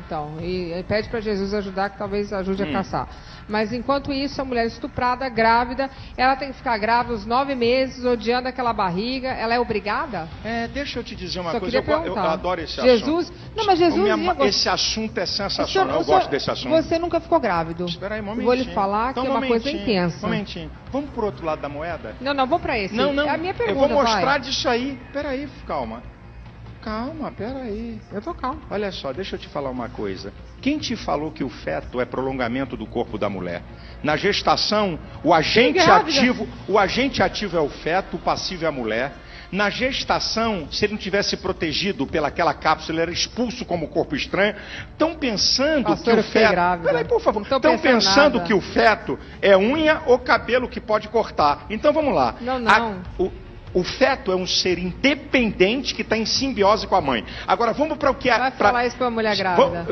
Então. E pede para Jesus ajudar, que talvez ajude a caçar. Mas enquanto isso, a mulher estuprada, grávida, ela tem que ficar grávida os 9 meses, odiando aquela barriga. Ela é obrigada? Deixa eu te dizer uma Só coisa. Eu adoro esse Jesus, assunto. Não, mas Jesus. Esse assunto é sensacional. Eu gosto desse assunto. Você nunca ficou grávido. Espera aí, um momentinho. Vou lhe falar então, que é uma coisa intensa. Um momentinho. Vamos pro outro lado da moeda? Não, vou pra esse. Não. É a minha pergunta, eu vou mostrar vai. disso aí. Peraí, calma. Calma, peraí. Eu tô calmo. Olha só, deixa eu te falar uma coisa. Quem te falou que o feto é prolongamento do corpo da mulher? Na gestação, o agente ativo é o feto, o passivo é a mulher. Na gestação, se ele não tivesse protegido pelaquela cápsula, ele era expulso como corpo estranho. Estão pensando que o feto... Peraí, por favor. Estão pensando que o feto é unha ou cabelo que pode cortar. Então vamos lá. Não. O feto é um ser independente que está em simbiose com a mãe. Agora vamos para o que é... Vai falar isso para uma mulher grávida.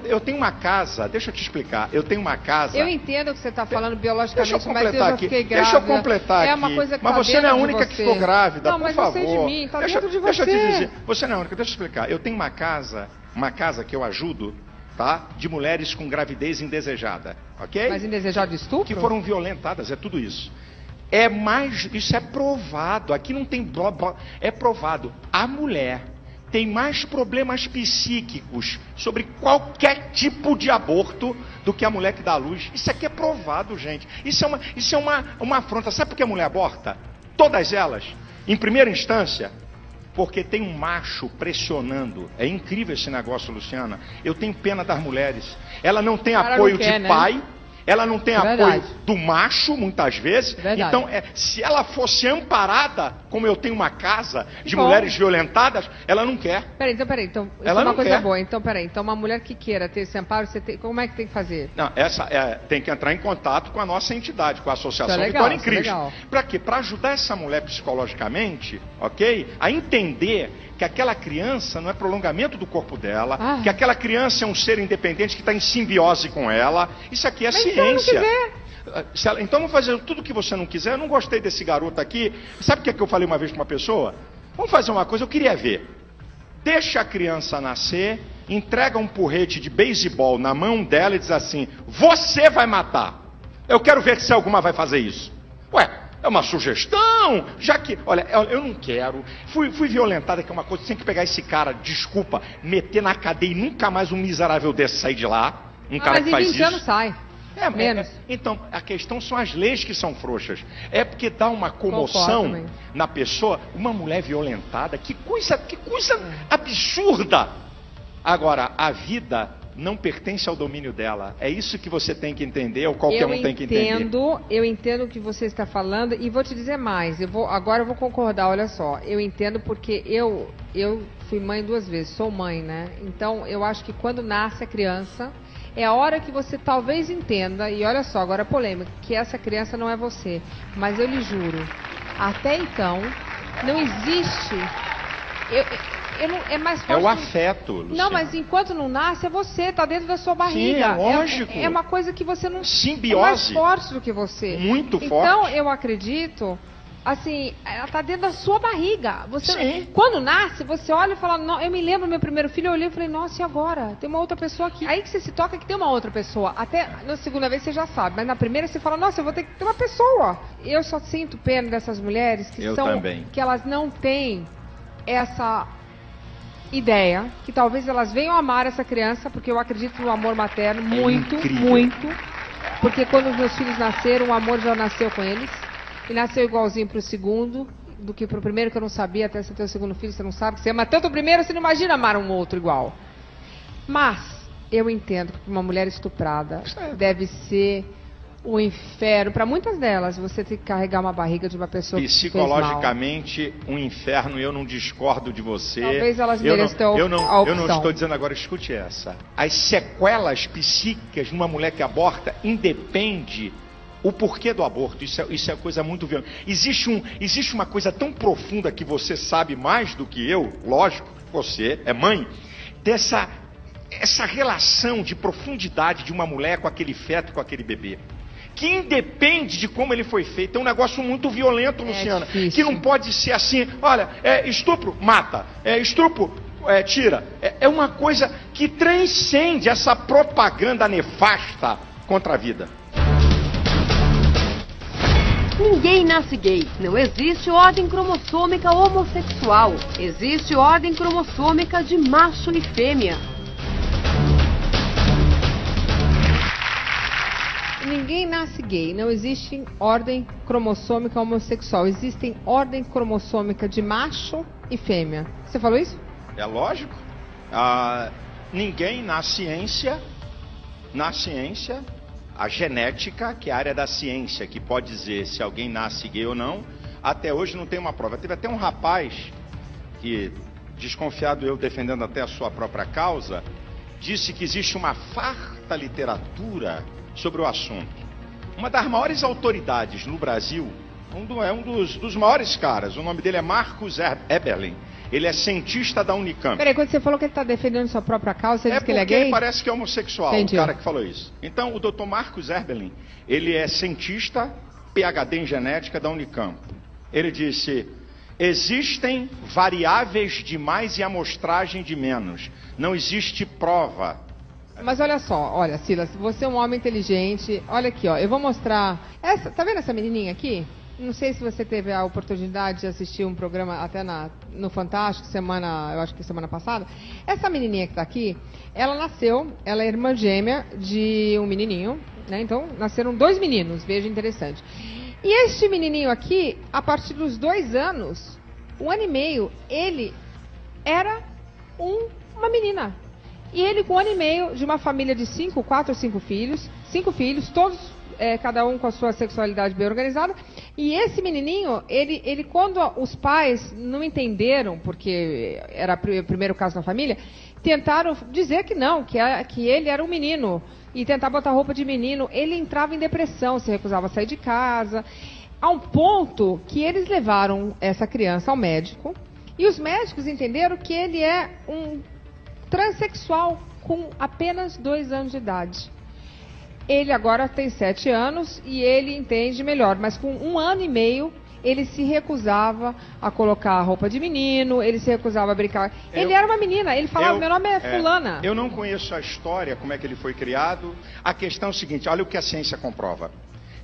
Eu tenho uma casa, deixa eu te explicar. Eu tenho uma casa... Eu entendo que você está falando biologicamente, mas eu já fiquei grávida. Deixa eu completar aqui. É uma coisa que mas você não é a única que ficou grávida, não, por favor. Não, mas eu sei de mim, está dentro de você. Deixa eu te dizer. Você não é a única, deixa eu explicar. Eu tenho uma casa que eu ajudo, tá? De mulheres com gravidez indesejada, ok? Mas indesejada de estupro? Que foram violentadas, é tudo isso. Isso é provado, aqui não tem blá blá, é provado. A mulher tem mais problemas psíquicos sobre qualquer tipo de aborto do que a mulher que dá à luz. Isso aqui é provado, gente. Isso é uma afronta. Sabe por que a mulher aborta? Todas elas, em primeira instância, porque tem um macho pressionando. É incrível esse negócio, Luciana. Eu tenho pena das mulheres. Ela não tem apoio de pai. Ela não tem apoio do macho, muitas vezes. Então, se ela fosse amparada, como eu tenho uma casa de mulheres violentadas, ela não quer. Peraí, então isso é uma coisa boa. Então, então uma mulher que queira ter esse amparo, como é que tem que fazer? Não, tem que entrar em contato com a nossa entidade, com a Associação Vitória em Cristo. Para quê? Para ajudar essa mulher psicologicamente, ok? A entender que aquela criança não é prolongamento do corpo dela, que aquela criança é um ser independente que está em simbiose com ela. Isso aqui é ciência. Então vamos fazer tudo que você não quiser. Eu não gostei desse garoto aqui. Sabe o que é que eu falei uma vez para uma pessoa? Vamos fazer uma coisa, eu queria ver. Deixa a criança nascer, entrega um porrete de beisebol na mão dela e diz assim: você vai matar. Eu quero ver se alguma vai fazer isso. Ué, é uma sugestão, já que... Olha, eu não quero. Fui violentada, que é uma coisa, tem que pegar esse cara, desculpa, meter na cadeia e nunca mais um miserável desse sair de lá. Um cara que faz isso. Mas em 20 anos sai. Menos. Então, a questão são as leis que são frouxas. É porque dá uma comoção na pessoa, uma mulher violentada, que coisa absurda. Agora, a vida não pertence ao domínio dela. É isso que você tem que entender, ou qualquer um tem que entender. Eu entendo o que você está falando e vou te dizer mais. Agora eu vou concordar, olha só. Eu entendo porque eu fui mãe 2 vezes, sou mãe, né? Então, eu acho que quando nasce a criança... É a hora que você talvez entenda, e olha só, agora polêmica, que essa criança não é você. Mas eu lhe juro, até então, não existe... é mais forte. É o afeto, Luciana. Não, mas enquanto não nasce, é você, tá dentro da sua barriga. Sim, é lógico. É uma coisa que você não... Simbiose. É mais forte do que você. Muito forte. Então, eu acredito... Assim, ela tá dentro da sua barriga. Você, Sim. quando nasce, você olha e fala, não, eu me lembro do meu primeiro filho, eu olhei e falei, nossa, e agora? Tem uma outra pessoa aqui. Aí que você se toca que tem uma outra pessoa. Até na segunda vez você já sabe, mas na primeira você fala, nossa, eu vou ter que ter uma pessoa. Eu só sinto pena dessas mulheres que que elas não têm essa ideia, que talvez elas venham amar essa criança, porque eu acredito no amor materno muito, muito. Porque quando os meus filhos nasceram, o amor já nasceu com eles. E nasceu igualzinho pro segundo do que pro primeiro, que eu não sabia. Até você ter o segundo filho, você não sabe que você ama tanto o primeiro, você não imagina amar um outro igual. Mas eu entendo que uma mulher estuprada deve ser um inferno. Para muitas delas, você tem que carregar uma barriga de uma pessoa que psicologicamente, um inferno, eu não discordo de você. Talvez elas mereçam a opção. Eu não estou dizendo agora, escute essa. As sequelas psíquicas numa mulher que aborta independe o porquê do aborto. Isso é coisa muito violenta. Existe uma coisa tão profunda que você sabe mais do que eu, lógico, você é mãe, essa relação de profundidade de uma mulher com aquele feto, com aquele bebê, que independe de como ele foi feito. É um negócio muito violento, Luciana, que não pode ser assim, olha, estupro, mata, estupro, tira. É uma coisa que transcende essa propaganda nefasta contra a vida. Ninguém nasce gay. Não existe ordem cromossômica homossexual. Existe ordem cromossômica de macho e fêmea. Ninguém nasce gay. Não existe ordem cromossômica homossexual. Existem ordem cromossômica de macho e fêmea. Você falou isso? É lógico. Ninguém na ciência, a genética, que é a área da ciência, que pode dizer se alguém nasce gay ou não, até hoje não tem uma prova. Teve até um rapaz que, desconfiado eu defendendo até a sua própria causa, disse que existe uma farta literatura sobre o assunto. Uma das maiores autoridades no Brasil, é um dos maiores caras, o nome dele é Marcus Eberlin. Ele é cientista da Unicamp. Peraí, quando você falou que ele está defendendo sua própria causa, você disse que ele é gay? Ele parece que é homossexual, Entendi. O cara que falou isso. Então, o Dr. Marcus Eberlin, ele é cientista, PhD em genética da Unicamp. Ele disse, existem variáveis de mais e amostragem de menos. Não existe prova. Mas olha só, olha, Silas, você é um homem inteligente. Olha aqui, ó, eu vou mostrar. Tá vendo essa menininha aqui? Não sei se você teve a oportunidade de assistir um programa até no Fantástico, eu acho que semana passada. Essa menininha que está aqui, ela é irmã gêmea de um menininho, né? Então, nasceram 2 meninos, veja, interessante. E este menininho aqui, a partir dos 2 anos, 1 ano e meio, ele era uma menina. E ele com 1 ano e meio, de uma família de 4 ou 5 filhos, 5 filhos, todos... cada um com a sua sexualidade bem organizada. E esse menininho, ele quando os pais não entenderam, porque era o primeiro caso na família, tentaram dizer que não, que ele era um menino, e tentar botar roupa de menino. Ele entrava em depressão, se recusava a sair de casa, a um ponto que eles levaram essa criança ao médico, e os médicos entenderam que ele é um transexual com apenas 2 anos de idade. Ele agora tem 7 anos e ele entende melhor, mas com 1 ano e meio ele se recusava a colocar a roupa de menino, ele se recusava a brincar. Ele era uma menina, ele falava, meu nome é fulana. Eu não conheço a história, como é que ele foi criado. A questão é o seguinte, olha o que a ciência comprova.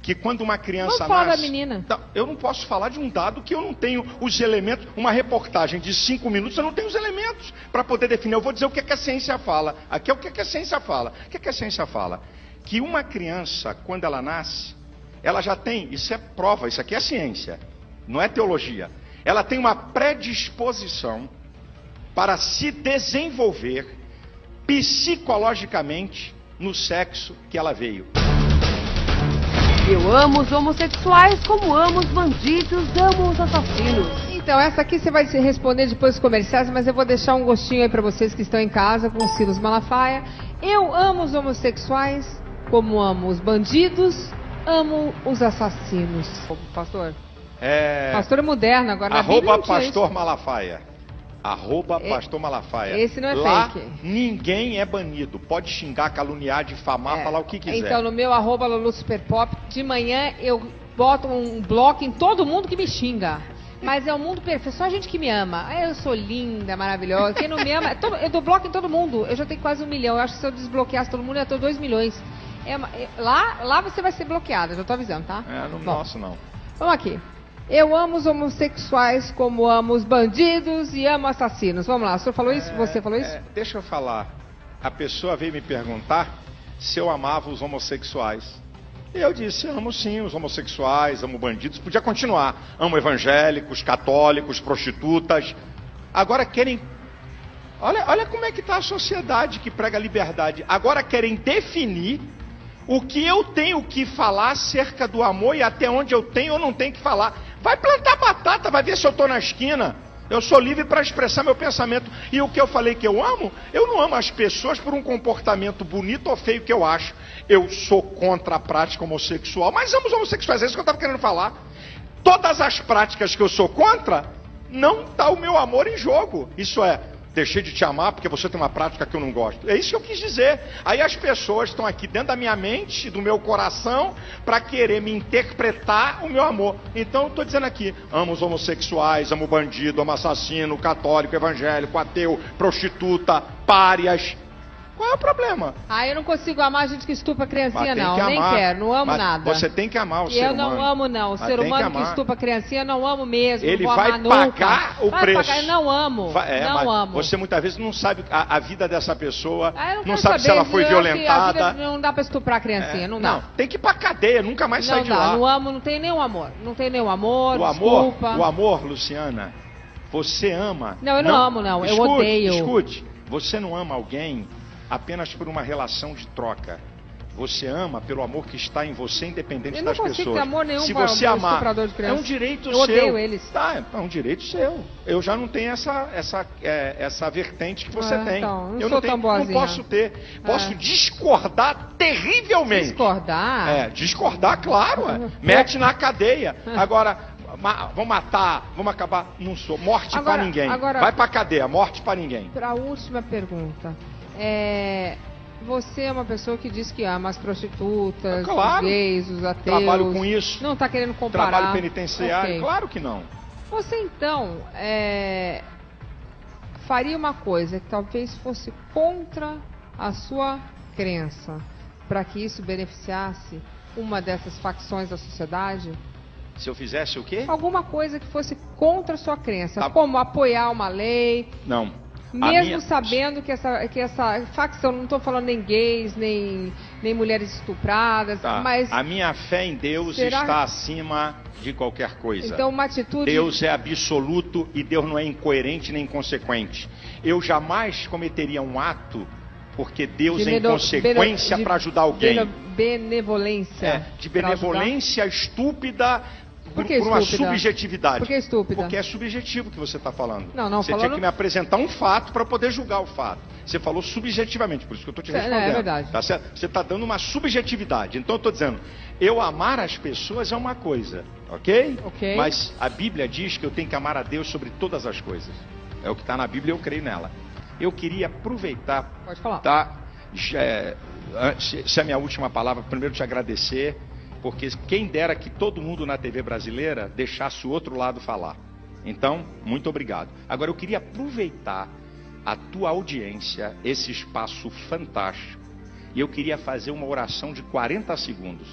que quando uma criança Vamos falar nasce... da menina. Não, eu não posso falar de um dado que eu não tenho os elementos. Uma reportagem de 5 minutos, eu não tenho os elementos para poder definir. Eu vou dizer o que é que a ciência fala. Aqui é o que é que a ciência fala. O que é que a ciência fala? Que uma criança, quando ela nasce, ela já tem, isso é prova, isso aqui é ciência, não é teologia. Ela tem uma predisposição para se desenvolver psicologicamente no sexo que ela veio. Eu amo os homossexuais como amo os bandidos, amo os assassinos. Então, essa aqui você vai responder depois dos comerciais, mas eu vou deixar um gostinho aí pra vocês que estão em casa com o Silas Malafaia. Eu amo os homossexuais como amo os bandidos, amo os assassinos. Pastor? Pastor é moderno agora. Arroba Pastor Malafaia. Arroba Pastor Malafaia. Esse não é lá, fake. Ninguém é banido. Pode xingar, caluniar, difamar, falar o que quiser. Então, no meu arroba Lulu Superpop, de manhã eu boto um bloco em todo mundo que me xinga. Mas é um mundo perfeito, só a gente que me ama. Eu sou linda, maravilhosa. Quem não me ama, eu dou bloco em todo mundo. Eu já tenho quase 1 milhão. Eu acho que se eu desbloqueasse todo mundo, eu tô 2 milhões. Lá você vai ser bloqueada, já tô avisando, tá? No nosso não. Vamos aqui. Eu amo os homossexuais como amo os bandidos e amo assassinos. Vamos lá, o senhor falou isso? Você falou isso? Deixa eu falar. A pessoa veio me perguntar se eu amava os homossexuais. E eu disse, amo sim os homossexuais, amo bandidos. Podia continuar. Amo evangélicos, católicos, prostitutas. Agora querem... Olha como é que está a sociedade que prega liberdade. Agora querem definir o que eu tenho que falar acerca do amor e até onde eu tenho ou não tenho que falar. Vai plantar batata, vai ver se eu estou na esquina. Eu sou livre para expressar meu pensamento. E o que eu falei que eu amo, eu não amo as pessoas por um comportamento bonito ou feio que eu acho. Eu sou contra a prática homossexual, mas amo os homossexuais, é isso que eu estava querendo falar. Todas as práticas que eu sou contra, não está o meu amor em jogo. Isso é, deixei de te amar porque você tem uma prática que eu não gosto. É isso que eu quis dizer. Aí as pessoas estão aqui dentro da minha mente, do meu coração, para querer me interpretar o meu amor. Então eu estou dizendo aqui, amo os homossexuais, amo bandido, amo assassino, católico, evangélico, ateu, prostituta, párias. Qual é o problema? Eu não consigo amar gente que estupra criancinha, não. Que nem quero, não amo nada. Você tem que amar o ser humano. Eu não amo, não. O ser humano que estupra criancinha, não amo mesmo. Ele não vou vai amar pagar nunca. o preço. Pagar. Eu não amo. Não amo. Você muitas vezes não sabe a vida dessa pessoa, não sabe se ela foi violentada. A vida não dá pra estuprar criancinha, não dá. Não, tem que ir pra cadeia, nunca mais sair de lá. Não amo, não tem nenhum amor. Não tem nenhum amor, desculpa. O amor, Luciana, você ama. Não, eu não amo, não. Eu odeio. Escute, você não ama alguém apenas por uma relação de troca. Você ama pelo amor que está em você, independente das pessoas. Eu não consigo ter amor nenhum para um estuprador de criança. É um direito seu. Eu odeio eles. Tá, é um direito seu. Eu já não tenho essa vertente que você tem. Então, eu não sou tão boazinha. Não posso ter. Posso discordar terrivelmente. Discordar? Discordar, claro. Mete na cadeia. Agora, vão matar, vamos acabar. Não sou. Morte para ninguém. Vai pra cadeia, morte para ninguém. Para a última pergunta. Você é uma pessoa que diz que ama as prostitutas, os gays, os ateus. Trabalho com isso. Não está querendo comparar. Trabalho penitenciário, claro que não. Você então faria uma coisa que talvez fosse contra a sua crença, para que isso beneficiasse uma dessas facções da sociedade? Se eu fizesse o quê? Alguma coisa que fosse contra a sua crença, como apoiar uma lei. Não. Mesmo sabendo que essa facção, não estou falando nem gays, nem mulheres estupradas, mas... A minha fé em Deus está acima de qualquer coisa. Então uma atitude... Deus é absoluto e Deus não é incoerente nem inconsequente. Eu jamais cometeria um ato porque Deus é inconsequência para ajudar alguém. Benevolência. De benevolência estúpida... Por uma subjetividade. Por que estúpida? Porque é subjetivo que você está falando. Você tinha que me apresentar um fato para poder julgar o fato. Você falou subjetivamente, por isso que eu estou te respondendo. É verdade. Tá certo? Você está dando uma subjetividade. Então eu estou dizendo, eu amar as pessoas é uma coisa, ok? Mas a Bíblia diz que eu tenho que amar a Deus sobre todas as coisas. É o que está na Bíblia, eu creio nela. Eu queria aproveitar... Pode falar. Tá? Se é a minha última palavra, primeiro te agradecer. Porque quem dera que todo mundo na TV brasileira deixasse o outro lado falar. Então, muito obrigado. Agora, eu queria aproveitar a tua audiência, esse espaço fantástico, e eu queria fazer uma oração de 40 segundos.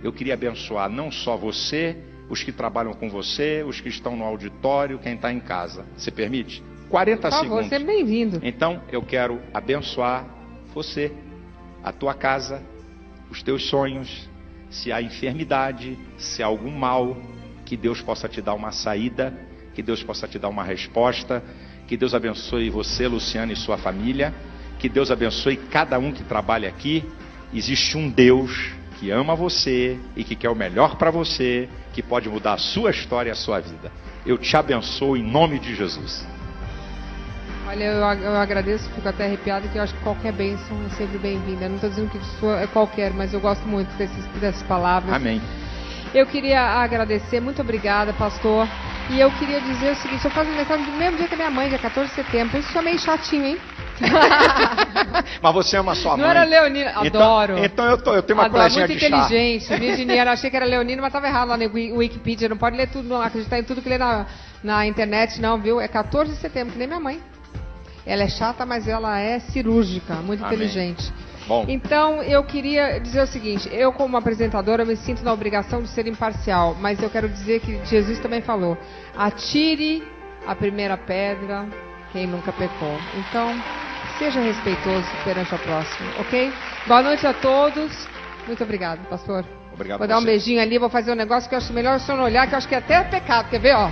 eu queria abençoar não só você, os que trabalham com você, os que estão no auditório, quem está em casa. Você permite? 40 Por favor, segundos. você é bem-vindo. Então, eu quero abençoar você, a tua casa, os teus sonhos, se há enfermidade, se há algum mal, que Deus possa te dar uma saída, que Deus possa te dar uma resposta, que Deus abençoe você, Luciana, e sua família, que Deus abençoe cada um que trabalha aqui. Existe um Deus que ama você e que quer o melhor para você, que pode mudar a sua história e a sua vida. Eu te abençoo em nome de Jesus. Olha, eu agradeço, fico até arrepiado, que eu acho que qualquer bênção é sempre bem-vinda. Não estou dizendo que isso é qualquer, mas eu gosto muito dessas palavras. Amém. Eu queria agradecer, muito obrigada, pastor. E eu queria dizer o seguinte, eu faço aniversário do mesmo dia que a minha mãe, dia 14 de setembro. Isso é meio chatinho, hein? Mas você ama sua mãe. Não era Leonina, adoro. Então eu tenho uma colezinha de chá. Muito inteligente, virginiana, achei que era Leonina, mas estava errado lá no Wikipedia. Não pode ler tudo, não acreditar em tudo que lê na internet, não, viu? É 14 de setembro, que nem minha mãe. Ela é chata, mas ela é cirúrgica, muito Amém. inteligente. Bom. Então, eu queria dizer o seguinte, eu como apresentadora me sinto na obrigação de ser imparcial, mas eu quero dizer que Jesus também falou, atire a primeira pedra quem nunca pecou. Então, seja respeitoso perante a próxima, ok? Boa noite a todos. Muito obrigado, pastor. Obrigado. Vou dar um beijinho ali, vou fazer um negócio que eu acho melhor o senhor não olhar, que eu acho que é até pecado. Quer ver, ó?